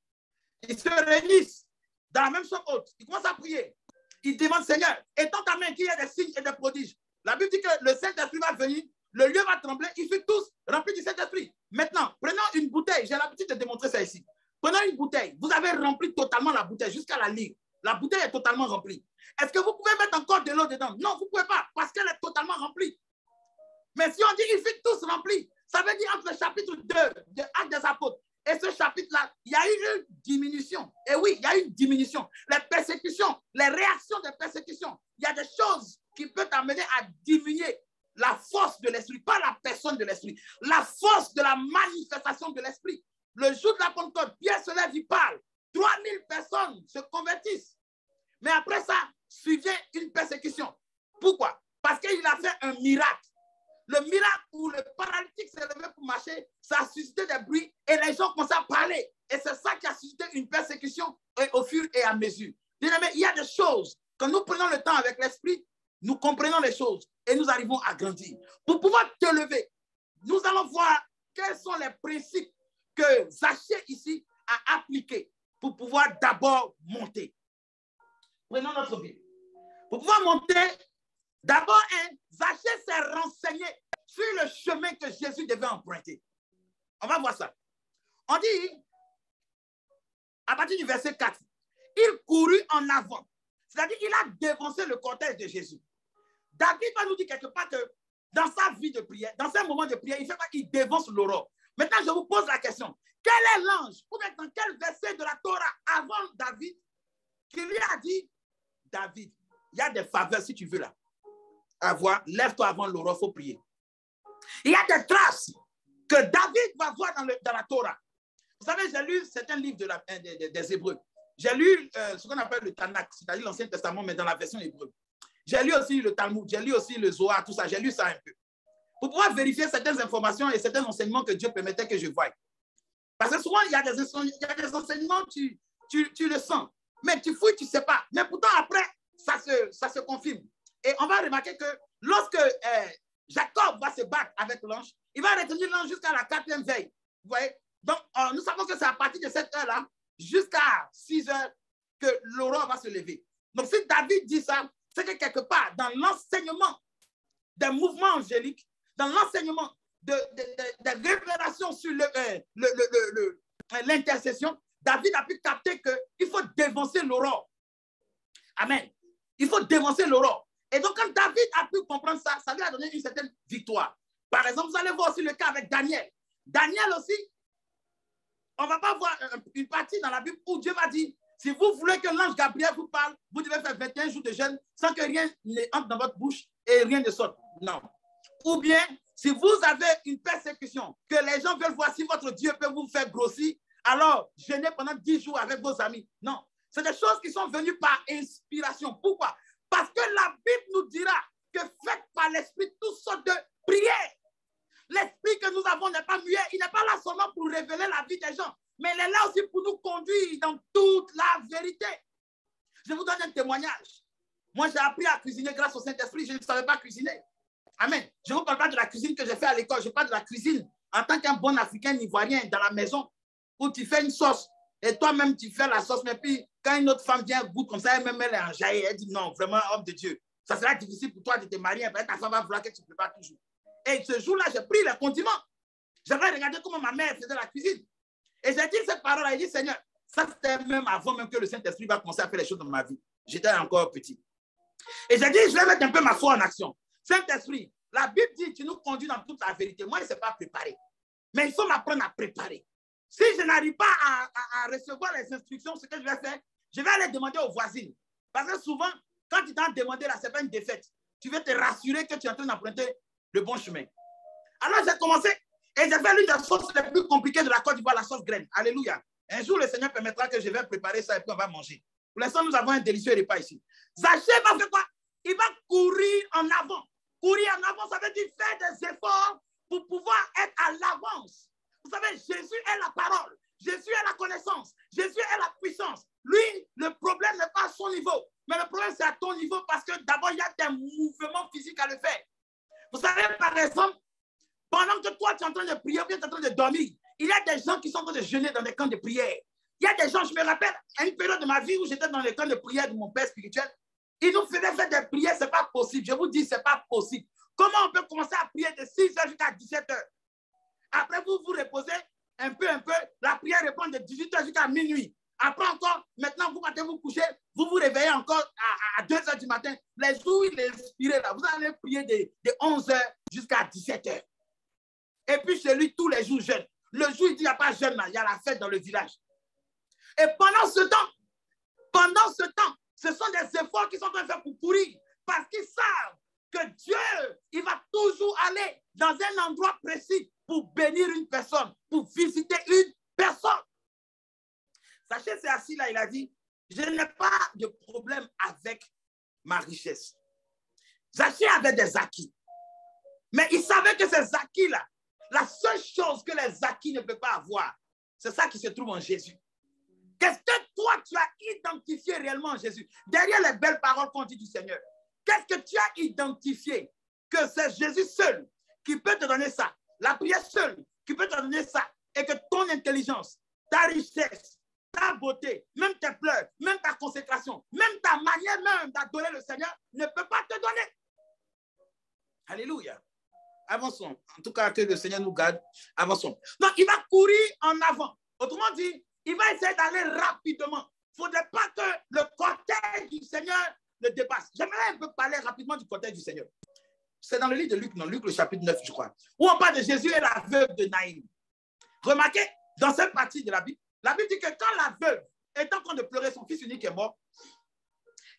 Ils se réunissent dans la même chambre haute. Ils commencent à prier. Ils demandent, Seigneur, étends ta main qu'il y ait des signes et des prodiges. La Bible dit que le Saint-Esprit va venir, le lieu va trembler, ils sont tous remplis du Saint-Esprit. Maintenant, prenons une bouteille. J'ai l'habitude de démontrer ça ici. Prenons une bouteille. Vous avez rempli totalement la bouteille jusqu'à la ligne. La bouteille est totalement remplie. Est-ce que vous pouvez mettre encore de l'eau dedans? Non, vous ne pouvez pas parce qu'elle est totalement remplie. Mais si on dit qu'ils sont tous remplis, ça veut dire entre le chapitre 2 de Actes des Apôtres et ce chapitre-là, il y a eu une diminution. Et oui, il y a eu une diminution. Les persécutions, les réactions des persécutions, il y a des choses qui peuvent amener à diminuer la force de l'esprit, pas la personne de l'esprit, la force de la manifestation de l'esprit. Le jour de la Pentecôte, Pierre se lève, il parle. 3000 personnes se convertissent. Mais après ça, suivait une persécution. Pourquoi? Parce qu'il a fait un miracle. Le miracle où le paralytique s'est levé pour marcher, ça a suscité des bruits et les gens commencent à parler. Et c'est ça qui a suscité une persécution au fur et à mesure. Bien aimé, il y a des choses, quand nous prenons le temps avec l'esprit, nous comprenons les choses et nous arrivons à grandir. Pour pouvoir te lever, nous allons voir quels sont les principes que Zachée ici a appliqués pour pouvoir d'abord monter. Prenons notre Bible. Pour pouvoir monter, d'abord, Zachée s'est renseigné sur le chemin que Jésus devait emprunter. On va voir ça. On dit, à partir du verset 4, il courut en avant. C'est-à-dire qu'il a dévancé le cortège de Jésus. David va nous dire quelque part que dans sa vie de prière, dans ses moments de prière, il ne fait pas qu'il dévance l'aurore. Maintenant, je vous pose la question. Quel est l'ange, ou bien dans quel verset de la Torah avant David, qui lui a dit, David, il y a des faveurs si tu veux là. Avoir, lève-toi avant l'aurore, il faut prier. Il y a des traces que David va voir dans la Torah. Vous savez, j'ai lu certains livres des Hébreux. J'ai lu ce qu'on appelle le Tanakh, c'est-à-dire l'Ancien Testament, mais dans la version hébreu. J'ai lu aussi le Talmud, j'ai lu aussi le Zohar, tout ça. J'ai lu ça un peu. Pour pouvoir vérifier certaines informations et certains enseignements que Dieu permettait que je voie. Parce que souvent, il y a des enseignements, tu le sens. Mais tu fouilles, tu ne sais pas. Mais pourtant, après, ça se confirme. Et on va remarquer que lorsque Jacob va se battre avec l'ange, il va retenir l'ange jusqu'à la 4e veille. Vous voyez? Donc, nous savons que c'est à partir de cette heure-là, jusqu'à 6 heures, que l'aurore va se lever. Donc, si David dit ça, c'est que quelque part, dans l'enseignement des mouvements angéliques, dans l'enseignement des révélations sur l'intercession, David a pu capter qu'il faut dévancer l'aurore. Amen. Il faut dévancer l'aurore. Et donc, quand David a pu comprendre ça, ça lui a donné une certaine victoire. Par exemple, vous allez voir aussi le cas avec Daniel. Daniel aussi, on ne va pas voir une partie dans la Bible où Dieu va dire, si vous voulez que l'ange Gabriel vous parle, vous devez faire 21 jours de jeûne sans que rien ne entre dans votre bouche et rien ne sorte. Non. Ou bien, si vous avez une persécution, que les gens veulent voir si votre Dieu peut vous faire grossir, alors jeûnez pendant 10 jours avec vos amis. Non. C'est des choses qui sont venues par inspiration. Pourquoi? Parce que la Bible nous dira que faites par l'Esprit toutes sortes de prières. L'Esprit que nous avons n'est pas muet. Il n'est pas là seulement pour révéler la vie des gens, mais il est là aussi pour nous conduire dans toute la vérité. Je vous donne un témoignage. Moi, j'ai appris à cuisiner grâce au Saint-Esprit. Je ne savais pas cuisiner. Amen. Je ne vous parle pas de la cuisine que j'ai fait à l'école. Je parle de la cuisine en tant qu'un bon Africain ivoirien dans la maison où tu fais une sauce et toi-même tu fais la sauce. Mais puis, quand une autre femme vient goûter comme ça, elle-même elle est enjaillée. Elle dit non, vraiment, homme de Dieu. Ça sera difficile pour toi de te marier. Ta femme va vouloir que tu ne prépares toujours. Et ce jour-là, j'ai pris les condiments. J'avais regardé comment ma mère faisait la cuisine. Et j'ai dit cette parole, j'ai dit, Seigneur, ça c'était même avant même que le Saint-Esprit va commencer à faire les choses dans ma vie. J'étais encore petit. Et j'ai dit, je vais mettre un peu ma foi en action. Saint-Esprit, la Bible dit, tu nous conduis dans toute la vérité. Moi, je ne sais pas préparer. Mais il faut m'apprendre à préparer. Si je n'arrive pas à recevoir les instructions, ce que je vais faire, je vais aller demander aux voisines. Parce que souvent, quand tu t'en demandes là, ce n'est pas une défaite. Tu veux te rassurer que tu es en train d'emprunter le bon chemin. Alors, j'ai commencé et j'ai fait l'une des sauces les plus compliquées de la Côte d'Ivoire, la sauce graine. Alléluia. Un jour, le Seigneur permettra que je vais préparer ça et puis on va manger. Pour l'instant, nous avons un délicieux repas ici. Zachée va faire quoi? Il va courir en avant. Courir en avant, ça veut dire faire des efforts pour pouvoir être à l'avance. Vous savez, Jésus est la parole. Jésus est la connaissance. Jésus est la puissance. Lui, le problème n'est pas à son niveau. Mais le problème, c'est à ton niveau parce que d'abord, il y a des mouvements physiques à le faire. Vous savez, par exemple, pendant que toi, tu es en train de prier ou bien tu es en train de dormir, il y a des gens qui sont en train de jeûner dans des camps de prière. Il y a des gens, je me rappelle, à une période de ma vie où j'étais dans les camps de prière de mon père spirituel, il nous faisait faire des prières, ce n'est pas possible. Je vous dis, ce n'est pas possible. Comment on peut commencer à prier de 6 h jusqu'à 17 h? Après, vous vous reposez un peu, la prière reprend de 18 h jusqu'à minuit. Après encore, maintenant, vous partez vous coucher, vous vous réveillez encore à 2 h du matin. Les jours où il est inspiré, là, vous allez prier de 11 h jusqu'à 17 h. Et puis chez lui, tous les jours jeûne. Le jour, il dit, il n'y a pas jeûne, il y a la fête dans le village. Et pendant ce temps, ce sont des efforts qu'ils sont en train de faire pour courir. Parce qu'ils savent que Dieu, il va toujours aller dans un endroit précis pour bénir une personne, pour visiter une personne. Zachée s'est assis là, il a dit, je n'ai pas de problème avec ma richesse. Zachée avait des acquis. Mais il savait que ces acquis-là, la seule chose que les acquis ne peuvent pas avoir, c'est ça qui se trouve en Jésus. Qu'est-ce que toi, tu as identifié réellement en Jésus? Derrière les belles paroles qu'on dit du Seigneur, Qu'est-ce que tu as identifié? Que c'est Jésus seul qui peut te donner ça. La prière seule qui peut te donner ça. Et que ton intelligence, ta richesse, ta beauté, même tes pleurs, même ta consécration, même ta manière même d'adorer le Seigneur ne peut pas te donner. Alléluia. Avançons. En tout cas, que le Seigneur nous garde. Avançons. Donc, il va courir en avant. Autrement dit, il va essayer d'aller rapidement. Il ne faudrait pas que le cortège du Seigneur le dépasse. J'aimerais un peu parler rapidement du cortège du Seigneur. C'est dans le livre de Luc, non, Luc le chapitre 9, je crois, où on parle de Jésus et la veuve de Naïm. Remarquez, dans cette partie de la Bible dit que quand la veuve est en train de pleurer, son fils unique est mort,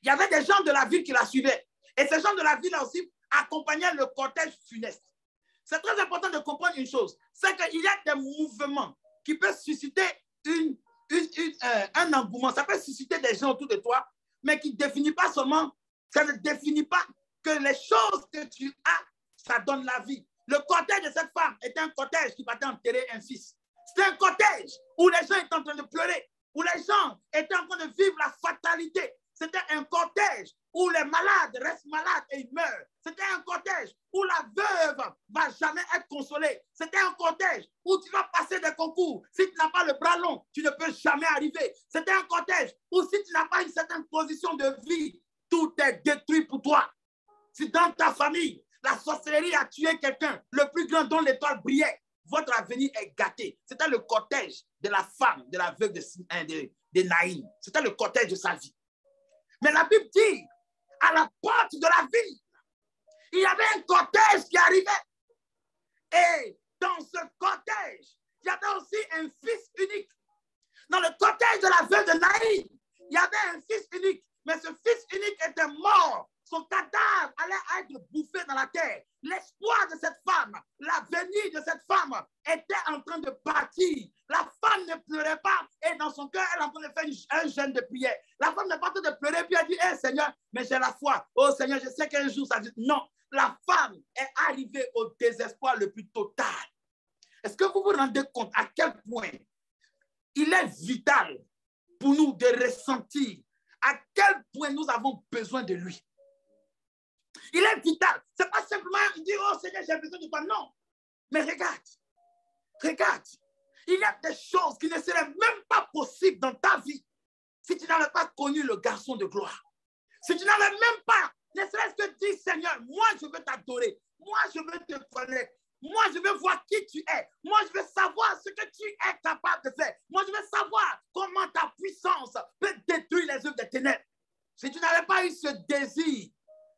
il y avait des gens de la ville qui la suivaient. Et ces gens de la ville aussi accompagnaient le cortège funeste. C'est très important de comprendre une chose, c'est qu'il y a des mouvements qui peuvent susciter un engouement, ça peut susciter des gens autour de toi, mais qui ne définit pas seulement, ça ne définit pas que les choses que tu as, ça donne la vie. Le cortège de cette femme était un cortège qui partait enterrer un fils. C'était un cortège où les gens étaient en train de pleurer, où les gens étaient en train de vivre la fatalité. C'était un cortège où les malades restent malades et ils meurent. C'était un cortège où la veuve ne va jamais être consolée. C'était un cortège où tu vas passer des concours. Si tu n'as pas le bras long, tu ne peux jamais arriver. C'était un cortège où si tu n'as pas une certaine position de vie, tout est détruit pour toi. Si dans ta famille, la sorcellerie a tué quelqu'un, le plus grand dont l'étoile brillait, votre avenir est gâté. C'était le cortège de la femme, de la veuve de Naïm. C'était le cortège de sa vie. Mais la Bible dit, à la porte de la ville, il y avait un cortège qui arrivait. Et dans ce cortège, il y avait aussi un fils unique. Dans le cortège de la veuve de Naïm, il y avait un fils unique. Mais ce fils unique était mort. Son cadavre allait être bouffé dans la terre. L'espoir de cette femme, l'avenir de cette femme était en train de partir. La femme ne pleurait pas et dans son cœur, elle est en train de faire un jeûne de prière. La femme n'est pas en train de pleurer puis elle dit, hey, Seigneur, mais j'ai la foi. Oh Seigneur, je sais qu'un jour ça dit. Non, la femme est arrivée au désespoir le plus total. Est-ce que vous vous rendez compte à quel point il est vital pour nous de ressentir à quel point nous avons besoin de lui? Il est vital. Ce n'est pas simplement dire, oh Seigneur, j'ai besoin de toi. Non. Mais regarde. Regarde. Il y a des choses qui ne seraient même pas possibles dans ta vie si tu n'avais pas connu le garçon de gloire. Si tu n'avais même pas, ne serait-ce que dire, Seigneur, moi je veux t'adorer. Moi je veux te connaître. Moi je veux voir qui tu es. Moi je veux savoir ce que tu es capable de faire. Moi je veux savoir comment ta puissance peut détruire les œuvres des ténèbres. Si tu n'avais pas eu ce désir,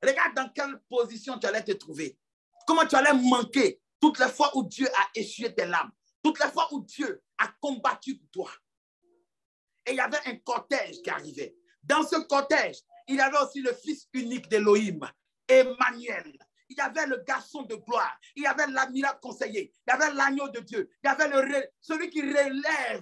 regarde dans quelle position tu allais te trouver. Comment tu allais manquer toutes les fois où Dieu a échoué tes larmes. Toutes les fois où Dieu a combattu pour toi. Et il y avait un cortège qui arrivait. Dans ce cortège, il y avait aussi le fils unique d'Élohim, Emmanuel. Il y avait le garçon de gloire. Il y avait l'admirable conseiller. Il y avait l'agneau de Dieu. Il y avait celui qui relève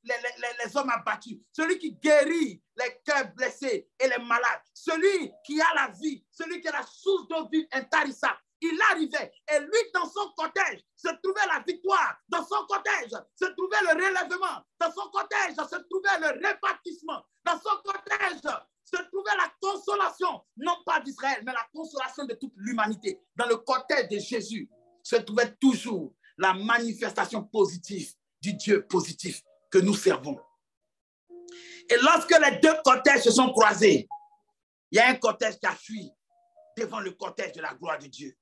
les hommes abattus. Celui qui guérit les cœurs blessés et les malades. Celui qui a la vie. Celui qui est la source d'eau vive intarissable. Il arrivait et lui, dans son cortège, se trouvait la victoire. Dans son cortège, se trouvait le relèvement. Dans son cortège, se trouvait le répartissement. Dans son cortège, se trouvait la consolation, non pas d'Israël, mais la consolation de toute l'humanité. Dans le cortège de Jésus, se trouvait toujours la manifestation positive du Dieu positif que nous servons. Et lorsque les deux cortèges se sont croisés, il y a un cortège qui a fui devant le cortège de la gloire de Dieu.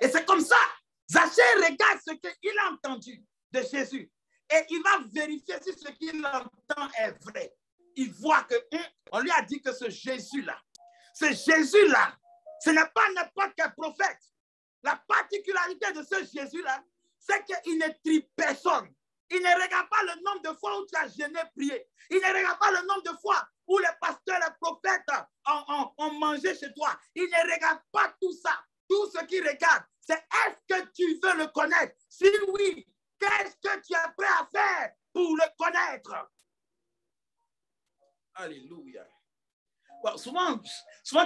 Et c'est comme ça, Zachée regarde ce qu'il a entendu de Jésus et il va vérifier si ce qu'il entend est vrai. Il voit qu'on lui a dit que ce Jésus-là, ce n'est pas n'importe quel prophète. La particularité de ce Jésus-là, c'est qu'il ne trie personne. Il ne regarde pas le nombre de fois où tu as jeûné, prié. Il ne regarde pas le nombre de fois où les pasteurs, les prophètes ont mangé chez toi. Il ne regarde pas tout ça. Tout ce qu'il regarde, c'est est-ce que tu veux le connaître? Si oui, qu'est-ce que tu es prêt à faire pour le connaître? Alléluia. Bon, souvent,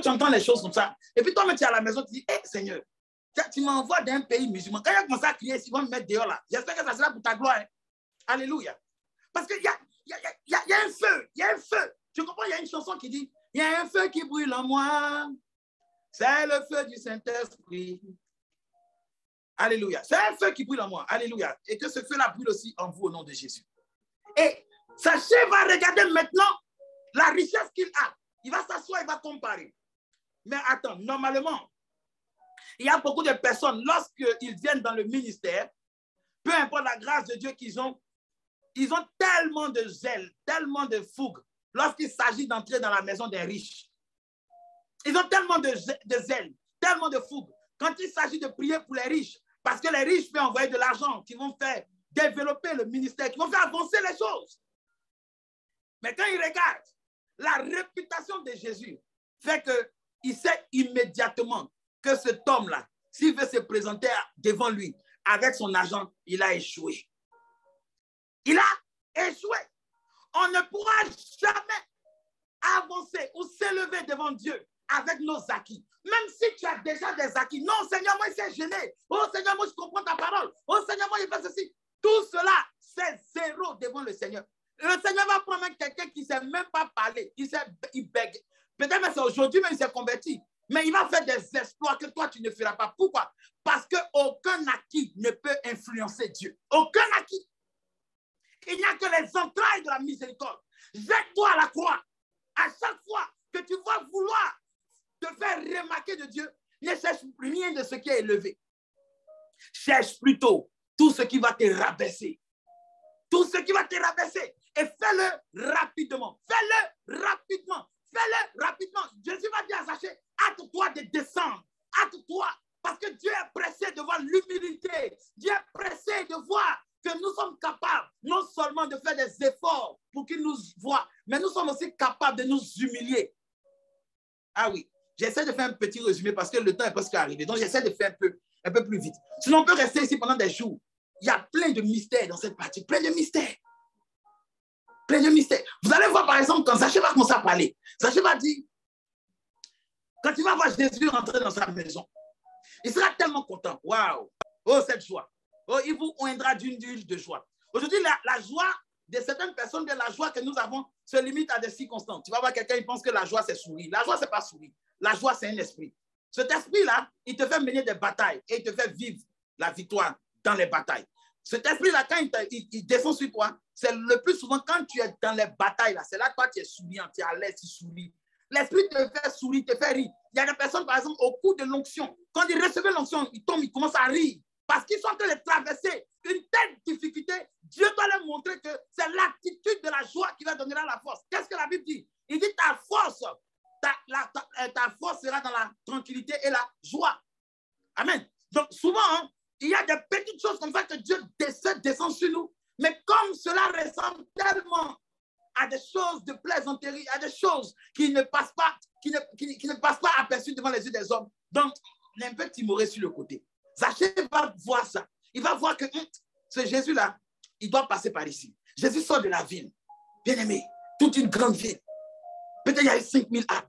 tu entends les choses comme ça. Et puis toi-même, tu es à la maison, tu dis, hé, Seigneur, tu m'envoies d'un pays musulman. Quand il a commencé à crier, ils vont me mettre dehors là. J'espère que ça sera pour ta gloire. Hein? Alléluia. Parce qu'il y a un feu. Il y a un feu. Tu comprends? Il y a une chanson qui dit, il y a un feu qui brûle en moi. C'est le feu du Saint-Esprit. Alléluia. C'est un feu qui brûle en moi. Alléluia. Et que ce feu-là brûle aussi en vous au nom de Jésus. Et Zaché va regarder maintenant la richesse qu'il a. Il va s'asseoir, il va comparer. Mais attends, normalement, il y a beaucoup de personnes, lorsqu'ils viennent dans le ministère, peu importe la grâce de Dieu qu'ils ont, ils ont tellement de zèle, tellement de fougue, lorsqu'il s'agit d'entrer dans la maison des riches. Ils ont tellement de zèle, tellement de fougue, quand il s'agit de prier pour les riches, parce que les riches peuvent envoyer de l'argent, qui vont faire développer le ministère, qui vont faire avancer les choses. Mais quand ils regardent, la réputation de Jésus fait qu'il sait immédiatement que cet homme-là, s'il veut se présenter devant lui avec son argent, il a échoué. Il a échoué. On ne pourra jamais avancer ou s'élever devant Dieu avec nos acquis. Même si tu as déjà des acquis. Non, Seigneur, moi, il s'est gêné. Oh, Seigneur, moi, je comprends ta parole. Oh, Seigneur, moi, il fait ceci. Tout cela, c'est zéro devant le Seigneur. Le Seigneur va prendre quelqu'un qui ne sait même pas parler. Il bègue. Peut-être que c'est aujourd'hui, mais il s'est converti. Mais il va faire des exploits que toi, tu ne feras pas. Pourquoi? Parce qu'aucun acquis ne peut influencer Dieu. Aucun acquis. Il n'y a que les entrailles de la miséricorde. Jette-toi à la croix. À chaque fois que tu vas vouloir te faire remarquer de Dieu, ne cherche rien de ce qui est élevé. Cherche plutôt tout ce qui va te rabaisser. Tout ce qui va te rabaisser. Et fais-le rapidement. Fais-le rapidement. Fais-le rapidement. Jésus va dire à Zaché, hâte-toi de descendre. Hâte-toi. Parce que Dieu est pressé de voir l'humilité. Dieu est pressé de voir que nous sommes capables non seulement de faire des efforts pour qu'il nous voie, mais nous sommes aussi capables de nous humilier. Ah oui, j'essaie de faire un petit résumé parce que le temps est presque arrivé. Donc, j'essaie de faire un peu plus vite. Sinon, on peut rester ici pendant des jours. Il y a plein de mystères dans cette partie. Plein de mystères. Plein de mystères. Vous allez voir, par exemple, quand Zaché va commencer à parler, Zaché va dire, quand il va voir Jésus rentrer dans sa maison, il sera tellement content. Waouh! Oh, cette joie. Oh, il vous oindra d'une huile de joie. Aujourd'hui, la joie de certaines personnes, de la joie que nous avons, se limite à des circonstances. Tu vas voir quelqu'un, il pense que la joie, c'est sourire. La joie, ce n'est pas sourire. La joie, c'est un esprit. Cet esprit-là, il te fait mener des batailles et il te fait vivre la victoire dans les batailles. Cet esprit-là, quand il descend sur toi, c'est le plus souvent quand tu es dans les batailles, là, c'est là que toi, tu es souriant, tu es à l'aise, tu souris. L'esprit te fait sourire, te fait rire. Il y a des personnes, par exemple, au cours de l'onction, quand ils recevaient l'onction, ils tombent, ils commencent à rire. Parce qu'ils sont en train de traverser une telle difficulté, Dieu doit leur montrer que c'est l'attitude de la joie qui leur donnera la force. Qu'est-ce que la Bible dit? Il dit ta force sera dans la tranquillité et la joie. Amen. Donc souvent, hein, il y a des petites choses comme ça que Dieu descend sur nous. Mais comme cela ressemble tellement à des choses de plaisanterie, à des choses qui ne passent pas, qui ne passent pas aperçues devant les yeux des hommes. Donc, on est un peu timoré sur le côté. Zaché va voir ça. Il va voir que ce Jésus-là, il doit passer par ici. Jésus sort de la ville. Bien aimé, toute une grande ville. Peut-être il y a 5000 âmes.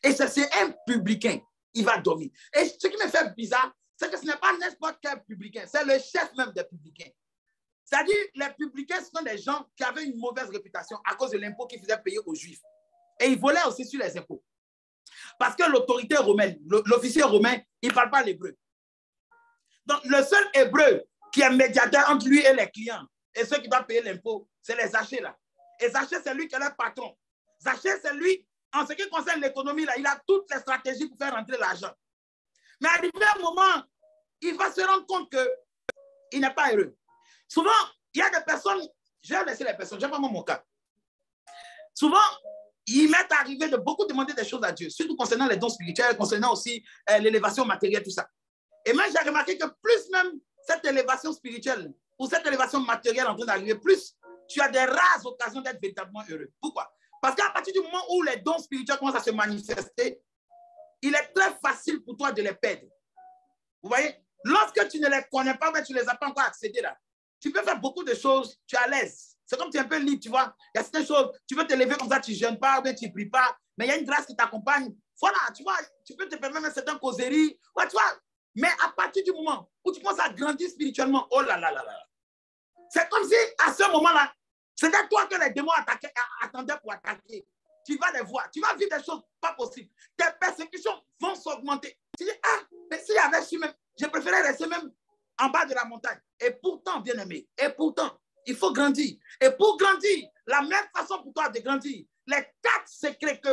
Et c'est un publicain. Il va dormir. Et ce qui me fait bizarre, c'est que ce n'est pas n'importe quel publicain. C'est le chef même des publicains. C'est-à-dire, les publicains sont des gens qui avaient une mauvaise réputation à cause de l'impôt qu'ils faisaient payer aux Juifs. Et ils volaient aussi sur les impôts. Parce que l'autorité romaine, l'officier romain, il ne parle pas l'hébreu. Donc, le seul hébreu qui est médiateur entre lui et les clients et ceux qui doivent payer l'impôt, c'est les Zaché là. Et Zaché, c'est lui qui est leur patron. Zaché, c'est lui, en ce qui concerne l'économie, là, il a toutes les stratégies pour faire rentrer l'argent. Mais arrivé un moment, il va se rendre compte qu'il n'est pas heureux. Souvent, il y a des personnes, je vais laisser les personnes, je vais prendre mon cas. Souvent, il m'est arrivé de beaucoup demander des choses à Dieu, surtout concernant les dons spirituels, concernant aussi l'élévation matérielle, tout ça. Et moi, j'ai remarqué que plus même cette élévation spirituelle ou cette élévation matérielle en train d'arriver, plus tu as des rares occasions d'être véritablement heureux. Pourquoi? Parce qu'à partir du moment où les dons spirituels commencent à se manifester, il est très facile pour toi de les perdre. Vous voyez? Lorsque tu ne les connais pas, mais tu ne les as pas encore accédés là, tu peux faire beaucoup de choses, tu es à l'aise. C'est comme tu es un peu libre, tu vois. Il y a certaines choses, tu peux te lever comme ça, tu ne jeûnes pas, mais tu ne pries pas, mais il y a une grâce qui t'accompagne. Voilà, tu vois, tu peux te permettre certaines causeries. Ouais, tu vois. Mais à partir du moment où tu commences à grandir spirituellement, oh là là là là. C'est comme si, à ce moment-là, c'était toi que les démons attendaient pour attaquer. Tu vas les voir. Tu vas vivre des choses pas possibles. Tes persécutions vont s'augmenter. augmenter. Tu dis, ah, mais s'il y avait su même, je préférais rester même en bas de la montagne. Et pourtant, bien-aimé, et pourtant, il faut grandir. Et pour grandir, la meilleure façon pour toi de grandir, les 4 secrets que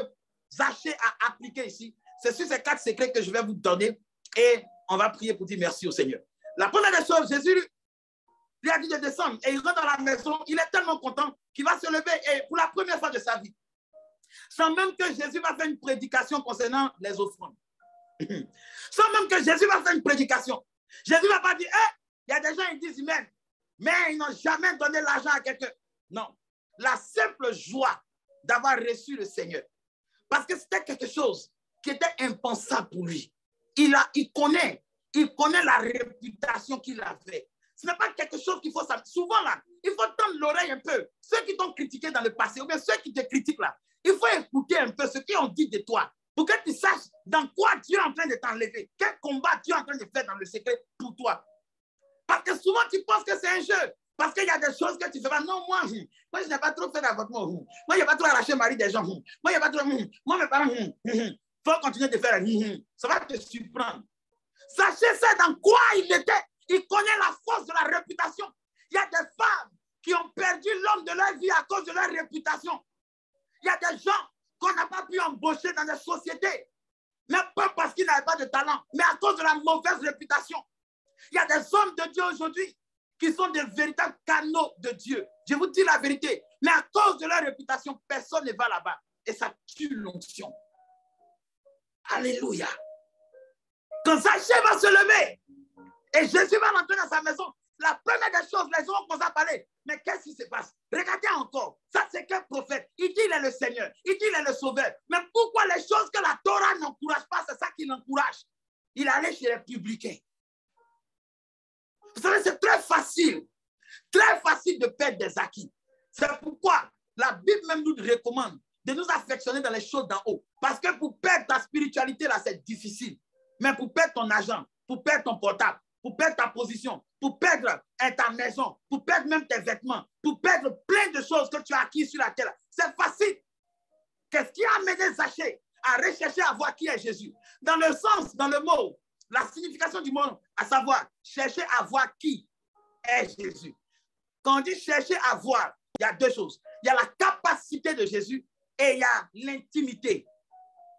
Zachée a appliqués ici, c'est sur ces 4 secrets que je vais vous donner et on va prier pour dire merci au Seigneur. La première des choses, Jésus lui a dit de descendre et il rentre dans la maison. Il est tellement content qu'il va se lever et pour la première fois de sa vie, sans même que Jésus va faire une prédication concernant les offrandes. Sans même que Jésus va faire une prédication. Jésus ne va pas dire, il y a des gens qui disent, mais ils n'ont jamais donné l'argent à quelqu'un. Non. La simple joie d'avoir reçu le Seigneur. Parce que c'était quelque chose qui était impensable pour lui. Il connaît la réputation qu'il avait. Ce n'est pas quelque chose qu'il faut savoir. Souvent là, il faut tendre l'oreille un peu. Ceux qui t'ont critiqué dans le passé, ou bien ceux qui te critiquent là, il faut écouter un peu ce qu'ils ont dit de toi pour que tu saches dans quoi Dieu est en train de t'enlever. Quel combat Dieu est en train de faire dans le secret pour toi. Parce que souvent tu penses que c'est un jeu. Parce qu'il y a des choses que tu fais pas. Non, moi je n'ai pas trop fait d'avortement. Moi, je n'ai pas trop arraché le mari des gens. Moi, je n'ai pas trop. Moi, mes parents. Il faut continuer de faire. Ça va te surprendre. Sachez ça dans quoi il était. Il connaît la force de la réputation. Il y a des femmes qui ont perdu l'homme de leur vie à cause de leur réputation. Il y a des gens qu'on n'a pas pu embaucher dans des sociétés. Même pas parce qu'ils n'avaient pas de talent, mais à cause de la mauvaise réputation. Il y a des hommes de Dieu aujourd'hui qui sont des véritables canaux de Dieu. Je vous dis la vérité. Mais à cause de leur réputation, personne ne va là-bas. Et ça tue l'onction. Alléluia. Quand Zachée va se lever et Jésus va rentrer dans sa maison, la première des choses, les gens vont commencer à parler. Mais qu'est-ce qui se passe? Regardez encore. Ça, c'est qu'un prophète. Il dit il est le Seigneur. Il dit il est le Sauveur. Mais pourquoi les choses que la Torah n'encourage pas, c'est ça qui l'encourage? Il allait chez les publicains. Vous savez, c'est très facile de perdre des acquis. C'est pourquoi la Bible même nous recommande de nous affectionner dans les choses d'en haut. Parce que pour perdre ta spiritualité, là, c'est difficile. Mais pour perdre ton argent, pour perdre ton portable, pour perdre ta position, pour perdre ta maison, pour perdre même tes vêtements, pour perdre plein de choses que tu as acquises sur la terre, c'est facile. Qu'est-ce qui a amené Zachée à rechercher à voir qui est Jésus? Dans le sens, dans le mot, la signification du mot, à savoir, chercher à voir qui est Jésus. Quand on dit chercher à voir, il y a 2 choses. Il y a la capacité de Jésus et il y a l'intimité.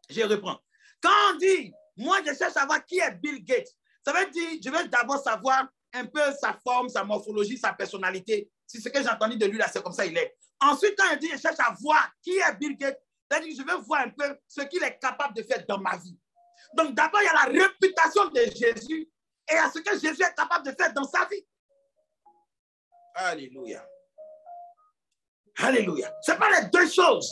Je reprends. Quand on dit, moi je cherche à voir qui est Bill Gates, ça veut dire, je veux d'abord savoir un peu sa forme, sa morphologie, sa personnalité. Si ce que j'ai entendu de lui là, c'est comme ça il est. Ensuite, quand il dit, je cherche à voir qui est Bill Gates, c'est-à-dire je veux voir un peu ce qu'il est capable de faire dans ma vie. Donc d'abord, il y a la réputation de Jésus et il y a ce que Jésus est capable de faire dans sa vie. Alléluia. Alléluia. Ce n'est pas les 2 choses.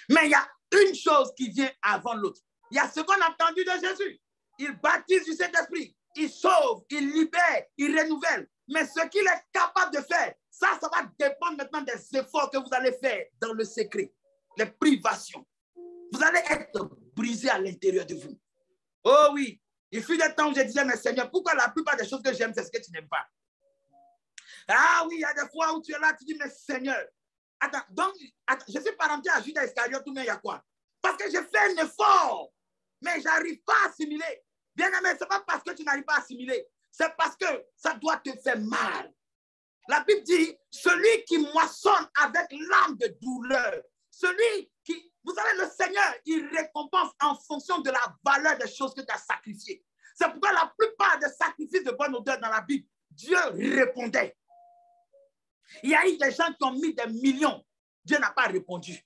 Mais il y a une chose qui vient avant l'autre. Il y a ce qu'on a entendu de Jésus. Il baptise du Saint-Esprit. Il sauve, il libère, il renouvelle. Mais ce qu'il est capable de faire, ça va dépendre maintenant des efforts que vous allez faire dans le secret. Les privations. Vous allez être brisé à l'intérieur de vous. Oh oui. Il fut des temps où je disais, mais Seigneur, pourquoi la plupart des choses que j'aime, c'est ce que tu n'aimes pas? Ah oui, il y a des fois où tu es là, tu dis, mais Seigneur, attends, je suis parenté à Judas Iscariote, mais il y a quoi? Parce que j'ai fait un effort, mais je n'arrive pas à assimiler. Bien aimé, ce n'est pas parce que tu n'arrives pas à assimiler, c'est parce que ça doit te faire mal. La Bible dit, celui qui moissonne avec l'âme de douleur, celui qui, vous savez, le Seigneur, il récompense en fonction de la valeur des choses que tu as sacrifiées. C'est pourquoi la plupart des sacrifices de bonne odeur dans la Bible, Dieu répondait. Il y a eu des gens qui ont mis des millions. Dieu n'a pas répondu.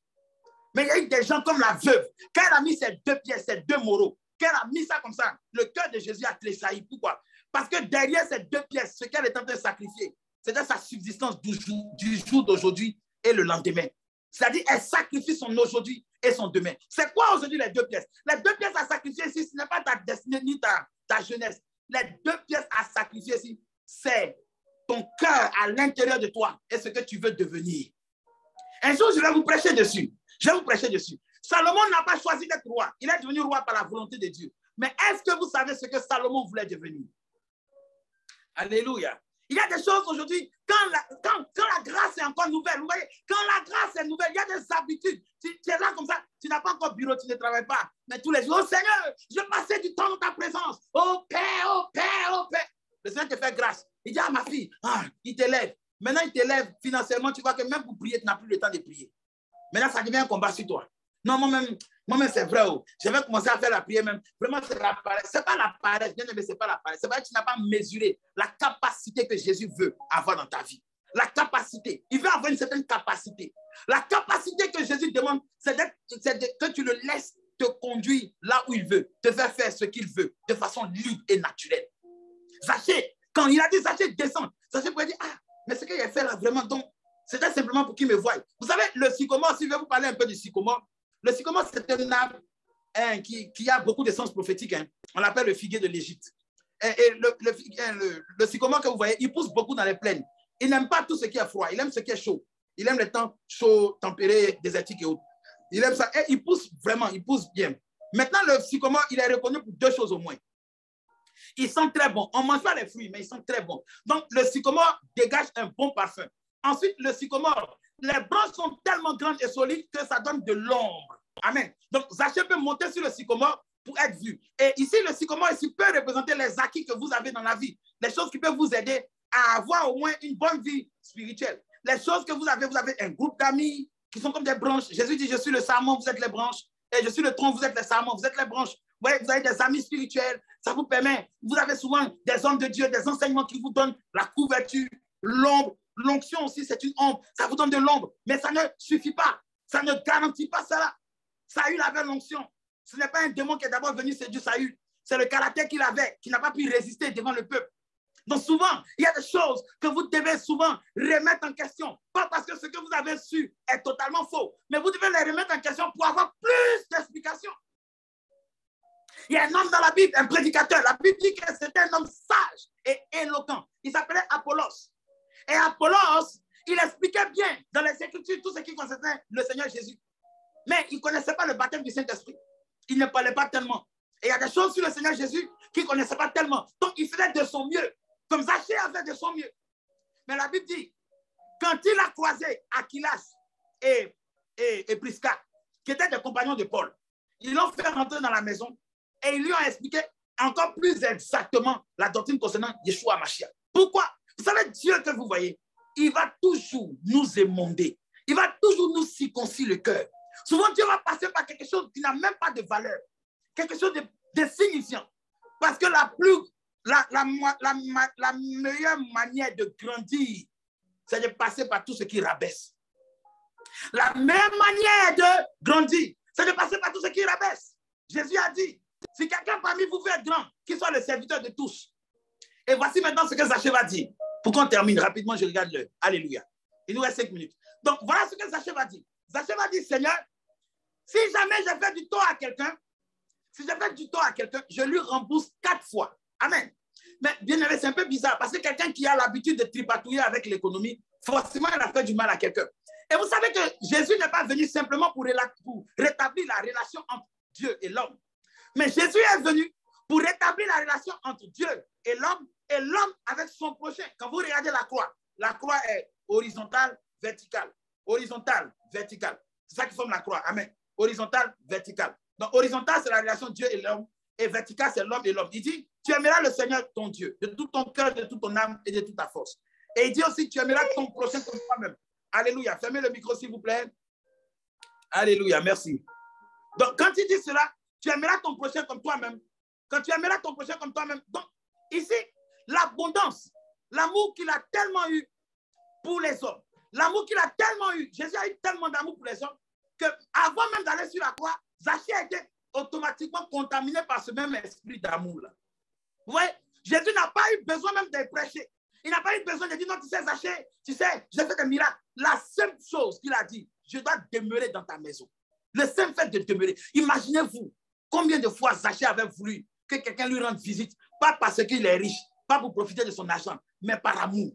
Mais il y a eu des gens comme la veuve. Quand elle a mis ses 2 pièces, ses 2 moraux, quand elle a mis ça comme ça, le cœur de Jésus a tressailli. Pourquoi? Parce que derrière ces 2 pièces, ce qu'elle est en train de sacrifier, c'était sa subsistance du jour d'aujourd'hui et le lendemain. C'est-à-dire, elle sacrifie son aujourd'hui et son demain. C'est quoi aujourd'hui les 2 pièces? Les 2 pièces à sacrifier ici, ce n'est pas ta destinée ni ta jeunesse. Les 2 pièces à sacrifier ici, c'est ton cœur à l'intérieur de toi et ce que tu veux devenir. Un jour, je vais vous prêcher dessus. Salomon n'a pas choisi d'être roi. Il est devenu roi par la volonté de Dieu. Mais est-ce que vous savez ce que Salomon voulait devenir? Alléluia. Il y a des choses aujourd'hui, quand la grâce est encore nouvelle, vous voyez, quand la grâce est nouvelle, il y a des habitudes. Tu es là comme ça, tu n'as pas encore bureau, tu ne travailles pas. Mais tous les jours, oh Seigneur, je vais passer du temps dans ta présence. Oh Père, oh Père, oh Père. Le Seigneur te fait grâce. Il dit à ma fille, il t'élève. Maintenant, il t'élève financièrement, tu vois que même pour prier, tu n'as plus le temps de prier. Maintenant, ça devient un combat sur toi. Non, moi-même c'est vrai. Oh. Je vais commencer à faire la prière même. Vraiment, c'est la paresse. Ce n'est pas la paresse, bien aimé, ce n'est pas la paresse. C'est vrai que tu n'as pas mesuré la capacité que Jésus veut avoir dans ta vie. La capacité. Il veut avoir une certaine capacité. La capacité que Jésus demande, c'est que tu le laisses te conduire là où il veut, te faire faire ce qu'il veut, de façon libre et naturelle. Zaché, quand il a dit Zaché, descends, Zaché pourrait dire, mais ce qu'il a fait là, vraiment, donc, c'était simplement pour qu'il me voie. Vous savez, le sycomore, si je vais vous parler un peu du sycomore, le sycomore, c'est un arbre qui a beaucoup de sens prophétique. Hein. On l'appelle le figuier de l'Égypte. Et le sycomore que vous voyez, il pousse beaucoup dans les plaines. Il n'aime pas tout ce qui est froid, il aime ce qui est chaud. Il aime les temps chauds, tempérés, désertiques et autres. Il aime ça. Et il pousse vraiment, il pousse bien. Maintenant, le sycomore, il est reconnu pour deux choses au moins. Il sent très bon. On ne mange pas les fruits, mais il sent très bon. Donc, le sycomore dégage un bon parfum. Ensuite, le sycomore, les branches sont tellement grandes et solides que ça donne de l'ombre. Amen. Donc, Zaché peut monter sur le sycomore pour être vu. Et ici, le sycomore ici peut représenter les acquis que vous avez dans la vie. Les choses qui peuvent vous aider à avoir au moins une bonne vie spirituelle. Les choses que vous avez un groupe d'amis qui sont comme des branches. Jésus dit, je suis le sarment, vous êtes les branches. Et je suis le tronc, vous êtes les sarments, vous êtes les branches. Vous voyez, vous avez des amis spirituels. Ça vous permet, vous avez souvent des hommes de Dieu, des enseignements qui vous donnent la couverture, l'ombre. L'onction aussi, c'est une ombre. Ça vous donne de l'ombre. Mais ça ne suffit pas. Ça ne garantit pas cela. Saül avait l'onction. Ce n'est pas un démon qui est d'abord venu séduire Saül. C'est le caractère qu'il avait, qui n'a pas pu résister devant le peuple. Donc souvent, il y a des choses que vous devez souvent remettre en question. Pas parce que ce que vous avez su est totalement faux, mais vous devez les remettre en question pour avoir plus d'explications. Il y a un homme dans la Bible, un prédicateur. La Bible dit que c'était un homme sage et éloquent. Il s'appelait Apollos. Et Apollos, il expliquait bien dans les Écritures tout ce qui concernait le Seigneur Jésus. Mais il ne connaissait pas le baptême du Saint-Esprit. Il ne parlait pas tellement. Et il y a des choses sur le Seigneur Jésus qu'il ne connaissait pas tellement. Donc, il faisait de son mieux. Comme Zaché a fait de son mieux. Mais la Bible dit, quand il a croisé Aquilas et Prisca, qui étaient des compagnons de Paul, ils l'ont fait rentrer dans la maison et ils lui ont expliqué encore plus exactement la doctrine concernant Yeshua Mashiach. Pourquoi? Vous savez, Dieu que vous voyez, il va toujours nous émonder. Il va toujours nous circoncire le cœur. Souvent, Dieu va passer par quelque chose qui n'a même pas de valeur. Quelque chose de signifiant. Parce que la meilleure manière de grandir, c'est de passer par tout ce qui rabaisse. La meilleure manière de grandir, c'est de passer par tout ce qui rabaisse. Jésus a dit, si quelqu'un parmi vous veut être grand, qu'il soit le serviteur de tous. Et voici maintenant ce que Zaché va dire. Pour qu'on termine rapidement, je regarde l'heure. Alléluia. Il nous reste 5 minutes. Donc, voilà ce que Zaché va dire. Zaché va dire, Seigneur, si jamais je fais du tort à quelqu'un, je lui rembourse 4 fois. Amen. Mais bien aimé, c'est un peu bizarre parce que quelqu'un qui a l'habitude de tripatouiller avec l'économie, forcément, il a fait du mal à quelqu'un. Et vous savez que Jésus n'est pas venu simplement pour rétablir la relation entre Dieu et l'homme. Mais Jésus est venu pour rétablir la relation entre Dieu et l'homme avec son prochain. Quand vous regardez la croix est horizontale, verticale. Horizontale, verticale. C'est ça qui forme la croix. Amen. Horizontale, verticale. Donc, horizontale, c'est la relation Dieu et l'homme. Et verticale, c'est l'homme et l'homme. Il dit, tu aimeras le Seigneur, ton Dieu, de tout ton cœur, de toute ton âme et de toute ta force. Et il dit aussi, tu aimeras ton prochain comme toi-même. Alléluia. Fermez le micro, s'il vous plaît. Alléluia. Merci. Donc, quand il dit cela, tu aimeras ton prochain comme toi-même. Quand tu aimeras ton prochain comme toi-même. Donc, ici, l'abondance, l'amour qu'il a tellement eu pour les hommes, l'amour qu'il a tellement eu, Jésus a eu tellement d'amour pour les hommes, qu'avant même d'aller sur la croix, Zaché a été automatiquement contaminé par ce même esprit d'amour-là. Vous voyez, Jésus n'a pas eu besoin même de prêcher. Il n'a pas eu besoin de dire, non, tu sais, Zaché, tu sais, j'ai fait des miracles. La simple chose qu'il a dit, je dois demeurer dans ta maison. Le simple fait de demeurer. Imaginez-vous combien de fois Zaché avait voulu que quelqu'un lui rende visite, pas parce qu'il est riche, pas pour profiter de son argent, mais par amour.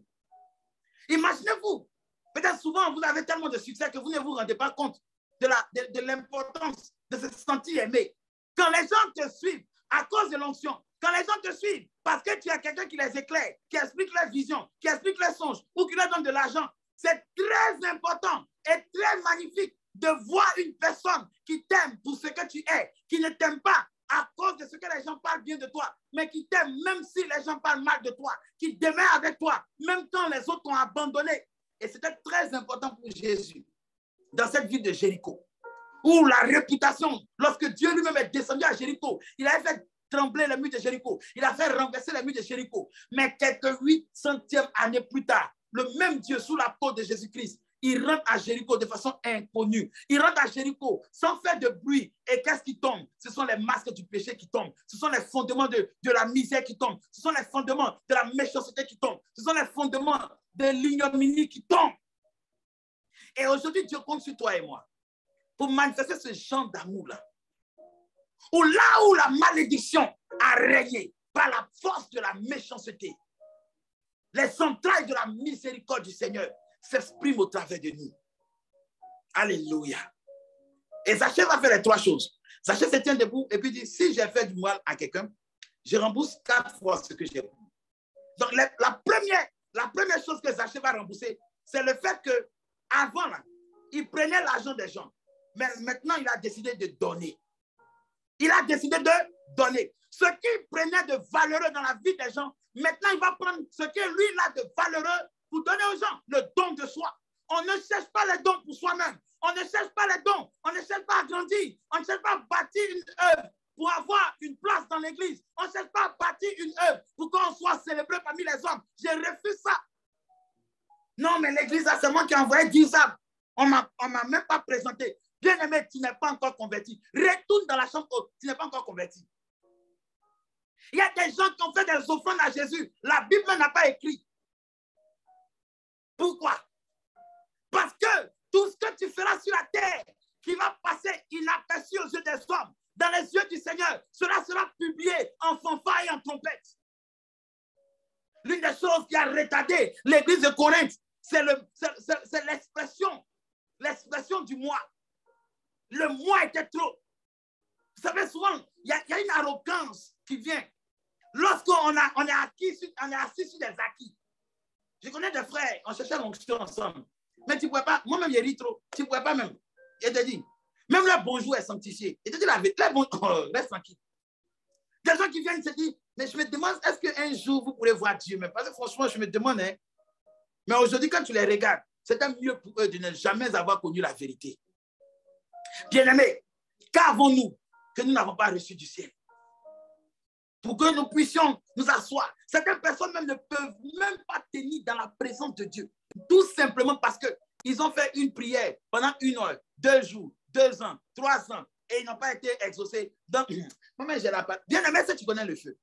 Imaginez-vous, peut-être souvent vous avez tellement de succès que vous ne vous rendez pas compte de l'importance de se sentir aimé. Quand les gens te suivent, à cause de l'onction. Quand les gens te suivent, parce que tu as quelqu'un qui les éclaire, qui explique leurs visions, qui explique leurs songes, ou qui leur donne de l'argent, c'est très important et très magnifique de voir une personne qui t'aime pour ce que tu es, qui ne t'aime pas à cause de ce que les gens parlent bien de toi, mais qui t'aime même si les gens parlent mal de toi, qui demeure avec toi, même quand les autres t'ont abandonné. Et c'était très important pour Jésus dans cette ville de Jéricho, où la réputation, lorsque Dieu lui-même est descendu à Jéricho, il avait fait trembler les murs de Jéricho, il a fait renverser les murs de Jéricho. Mais quelques 800e années plus tard, le même Dieu sous la peau de Jésus-Christ, il rentre à Jéricho de façon inconnue. Il rentre à Jéricho sans faire de bruit. Et qu'est-ce qui tombe? Ce sont les masques du péché qui tombent. Ce sont les fondements de la misère qui tombent. Ce sont les fondements de la méchanceté qui tombent. Ce sont les fondements de l'ignominie qui tombent. Et aujourd'hui, Dieu compte sur toi et moi pour manifester ce genre d'amour-là. Où là où la malédiction a régné par la force de la méchanceté, les entrailles de la miséricorde du Seigneur s'expriment au travers de nous. Alléluia. Et Zachée va faire les 3 choses. Zachée se tient debout et puis dit, si j'ai fait du mal à quelqu'un, je rembourse 4 fois ce que j'ai fait. Donc la première chose que Zachée va rembourser, c'est le fait que avant là, il prenait l'argent des gens. Mais maintenant, il a décidé de donner. Il a décidé de donner. Ce qu'il prenait de valeureux dans la vie des gens, maintenant, il va prendre ce que lui, il a de valeureux pour donner aux gens, le don de soi. On ne cherche pas les dons pour soi-même. On ne cherche pas les dons. On ne cherche pas à grandir. On ne cherche pas à bâtir une œuvre pour avoir une place dans l'église. On ne cherche pas à bâtir une œuvre pour qu'on soit célébré parmi les hommes. Je refuse ça. Non, mais l'église, c'est moi qui ai envoyé 10 âmes. On ne m'a même pas présenté. Bien-aimé, tu n'es pas encore converti. Retourne dans la chambre haute. Tu n'es pas encore converti. Il y a des gens qui ont fait des offrandes à Jésus. La Bible n'a pas écrit. Pourquoi? Parce que tout ce que tu feras sur la terre, qui va passer inaperçu aux yeux des hommes, dans les yeux du Seigneur, cela sera publié en fanfare et en trompette. L'une des choses qui a retardé l'église de Corinthe, c'est l'expression du moi. Le moi était trop. Vous savez, souvent, il y a une arrogance qui vient. Lorsqu'on est assis sur des acquis. Je connais des frères, on cherchait l'onction ensemble. Mais tu ne pouvais pas, moi-même, j'ai ri trop. Tu ne pouvais pas même. Il te dit, même le bonjour est sanctifié. Il te dit la vérité, reste tranquille. Des gens qui viennent se dire, mais je me demande, est-ce qu'un jour vous pourrez voir Dieu même? Parce que franchement, je me demande, hein. Mais aujourd'hui, quand tu les regardes, c'était mieux pour eux de ne jamais avoir connu la vérité. Bien-aimés, qu'avons-nous que nous n'avons pas reçu du ciel? Pour que nous puissions nous asseoir. Certaines personnes même ne peuvent même pas tenir dans la présence de Dieu. Tout simplement parce qu'ils ont fait une prière pendant 1 heure, 2 jours, 2 ans, 3 ans, et ils n'ont pas été exaucés. Donc, moi-même, j'ai la part. Bien aimé, si tu connais le feu,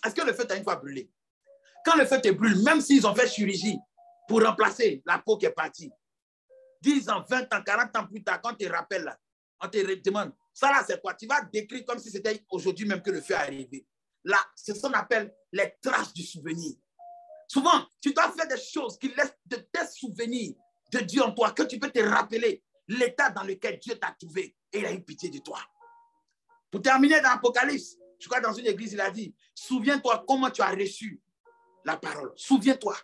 est-ce que le feu t'a une fois brûlé? Quand le feu te brûle, même s'ils ont fait chirurgie pour remplacer la peau qui est partie, 10 ans, 20 ans, 40 ans plus tard, quand tu te rappelles là, on te demande, ça là c'est quoi? Tu vas décrire comme si c'était aujourd'hui même que le feu est arrivé. Là, c'est ce qu'on appelle les traces du souvenir. Souvent, tu dois faire des choses qui laissent de tes souvenirs de Dieu en toi, que tu peux te rappeler l'état dans lequel Dieu t'a trouvé et il a eu pitié de toi. Pour terminer dans l'Apocalypse, je crois dans une église, il a dit, souviens-toi comment tu as reçu la parole. Souviens-toi.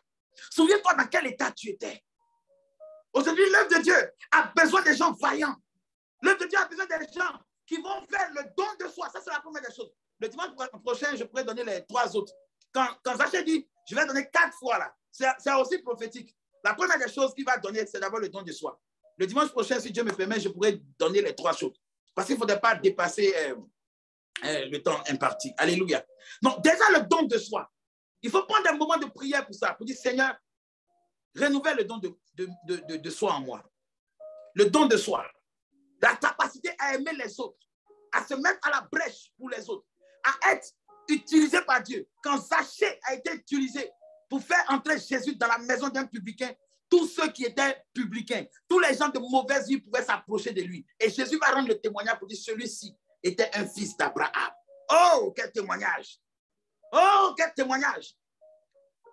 Souviens-toi dans quel état tu étais. Aujourd'hui, l'œuvre de Dieu a besoin des gens vaillants. L'œuvre de Dieu a besoin des gens qui vont faire le don de soi. Ça, c'est la première des choses. Le dimanche prochain, je pourrais donner les 3 autres. Quand Zachée dit, je vais donner 4 fois là, c'est aussi prophétique. La première des choses qu'il va donner, c'est d'abord le don de soi. Le dimanche prochain, si Dieu me permet, je pourrais donner les 3 choses. Parce qu'il ne faudrait pas dépasser le temps imparti. Alléluia. Donc, déjà le don de soi. Il faut prendre un moment de prière pour ça, pour dire, Seigneur, renouvelle le don de soi en moi. Le don de soi. La capacité à aimer les autres, à se mettre à la brèche pour les autres, à être utilisé par Dieu. Quand Zachée a été utilisé pour faire entrer Jésus dans la maison d'un publicain, tous ceux qui étaient publicains, tous les gens de mauvaise vie pouvaient s'approcher de lui. Et Jésus va rendre le témoignage pour dire, celui-ci était un fils d'Abraham. Oh, quel témoignage! Oh, quel témoignage!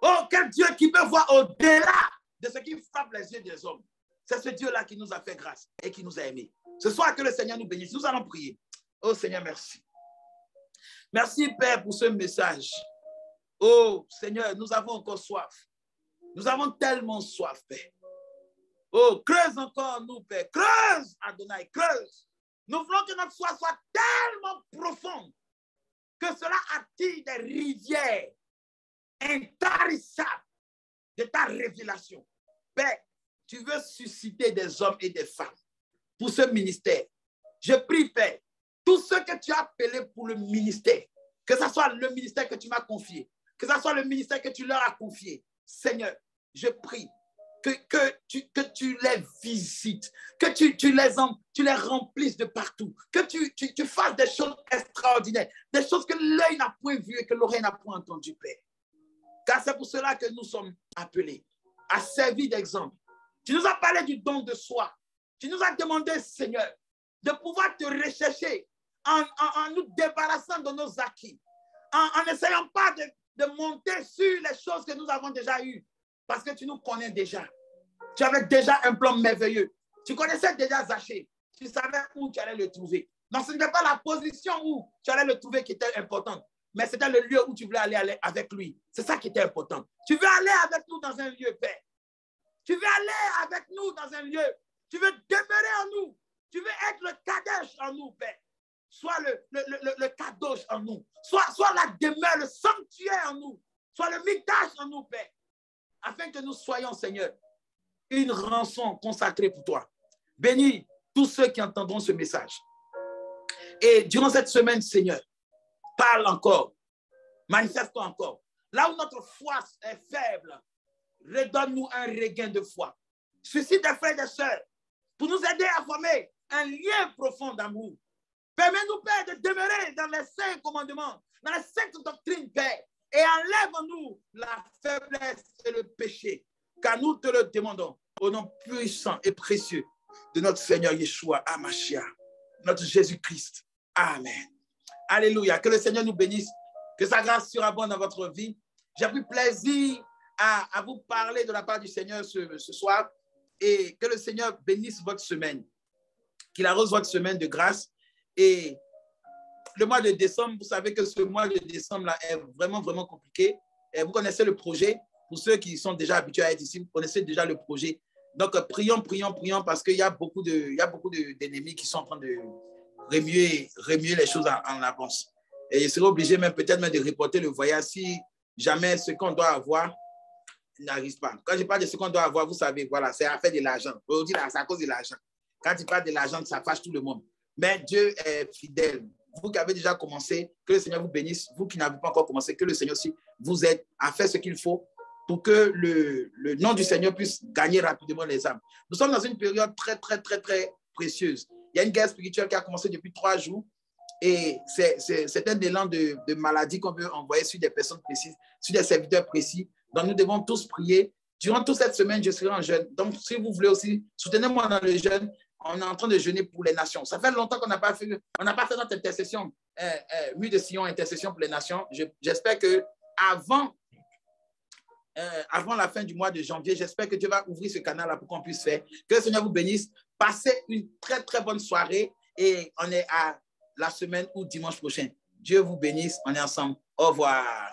Oh, quel Dieu qui peut voir au-delà de ce qui frappe les yeux des hommes. C'est ce Dieu-là qui nous a fait grâce et qui nous a aimés. Ce soir, que le Seigneur nous bénisse. Nous allons prier. Oh Seigneur, merci. Merci, Père, pour ce message. Oh, Seigneur, nous avons encore soif. Nous avons tellement soif, Père. Oh, creuse encore nous, Père. Creuse, Adonai, creuse. Nous voulons que notre soif soit tellement profonde que cela attire des rivières intarissables de ta révélation. Père, tu veux susciter des hommes et des femmes pour ce ministère. Je prie, Père, tous ceux que tu as appelés pour le ministère, que ce soit le ministère que tu m'as confié, que ce soit le ministère que tu leur as confié, Seigneur, je prie que tu les visites, que tu les remplisses de partout, que tu fasses des choses extraordinaires, des choses que l'œil n'a point vues et que l'oreille n'a point entendues, Père. Car c'est pour cela que nous sommes appelés à servir d'exemple. Tu nous as parlé du don de soi. Tu nous as demandé, Seigneur, de pouvoir te rechercher en nous débarrassant de nos acquis, en n'essayant pas de monter sur les choses que nous avons déjà eues, parce que tu nous connais déjà. Tu avais déjà un plan merveilleux. Tu connaissais déjà Zachée. Tu savais où tu allais le trouver. Donc, ce n'était pas la position où tu allais le trouver qui était importante, mais c'était le lieu où tu voulais aller avec lui. C'est ça qui était important. Tu veux aller avec nous dans un lieu, Père. Tu veux aller avec nous dans un lieu. Tu veux demeurer en nous. Tu veux être le Kadesh en nous, Père. Sois le Kadosh en nous. Sois la demeure, le sanctuaire en nous. Sois le Mikdash en nous, Père. Afin que nous soyons, Seigneur, une rançon consacrée pour toi. Bénis tous ceux qui entendront ce message. Et durant cette semaine, Seigneur, parle encore. Manifeste-toi encore. Là où notre foi est faible, redonne-nous un regain de foi. Suscite des frères et des sœurs pour nous aider à former un lien profond d'amour. Permets-nous, Père, de demeurer dans les 5 commandements, dans les 5 doctrines, Père, et enlève en nous la faiblesse et le péché, car nous te le demandons au nom puissant et précieux de notre Seigneur Yeshua Hamashiach, notre Jésus-Christ. Amen. Alléluia. Que le Seigneur nous bénisse, que sa grâce surabonde dans votre vie. J'ai pris plaisir à vous parler de la part du Seigneur ce soir, et que le Seigneur bénisse votre semaine, qu'il arrose votre semaine de grâce. Et le mois de décembre, vous savez que ce mois de décembre-là est vraiment, vraiment compliqué. Et vous connaissez le projet. Pour ceux qui sont déjà habitués à être ici, vous connaissez déjà le projet. Donc, prions parce qu'il y a beaucoup d'ennemis qui sont en train de remuer les choses en avance. Et je serai obligé peut-être de reporter le voyage si jamais ce qu'on doit avoir n'arrive pas. Quand je parle de ce qu'on doit avoir, vous savez, voilà, c'est à faire de l'argent. Aujourd'hui, c'est à cause de l'argent. Quand tu parles de l'argent, ça fâche tout le monde. Mais Dieu est fidèle. Vous qui avez déjà commencé, que le Seigneur vous bénisse. Vous qui n'avez pas encore commencé, que le Seigneur aussi vous aide à faire ce qu'il faut pour que le nom du Seigneur puisse gagner rapidement les âmes. Nous sommes dans une période très, très, très, très précieuse. Il y a une guerre spirituelle qui a commencé depuis 3 jours et c'est un élan de maladie qu'on veut envoyer sur des personnes précises, sur des serviteurs précis. Donc, nous devons tous prier. Durant toute cette semaine, je serai en jeûne. Donc, si vous voulez aussi, soutenez-moi dans le jeûne. On est en train de jeûner pour les nations. Ça fait longtemps qu'on n'a pas fait notre intercession, Mur de Sion, intercession pour les nations. J'espère que avant la fin du mois de janvier, j'espère que Dieu va ouvrir ce canal-là pour qu'on puisse faire. Que le Seigneur vous bénisse. Passez une très, très bonne soirée et on est à la semaine ou dimanche prochain. Dieu vous bénisse. On est ensemble. Au revoir.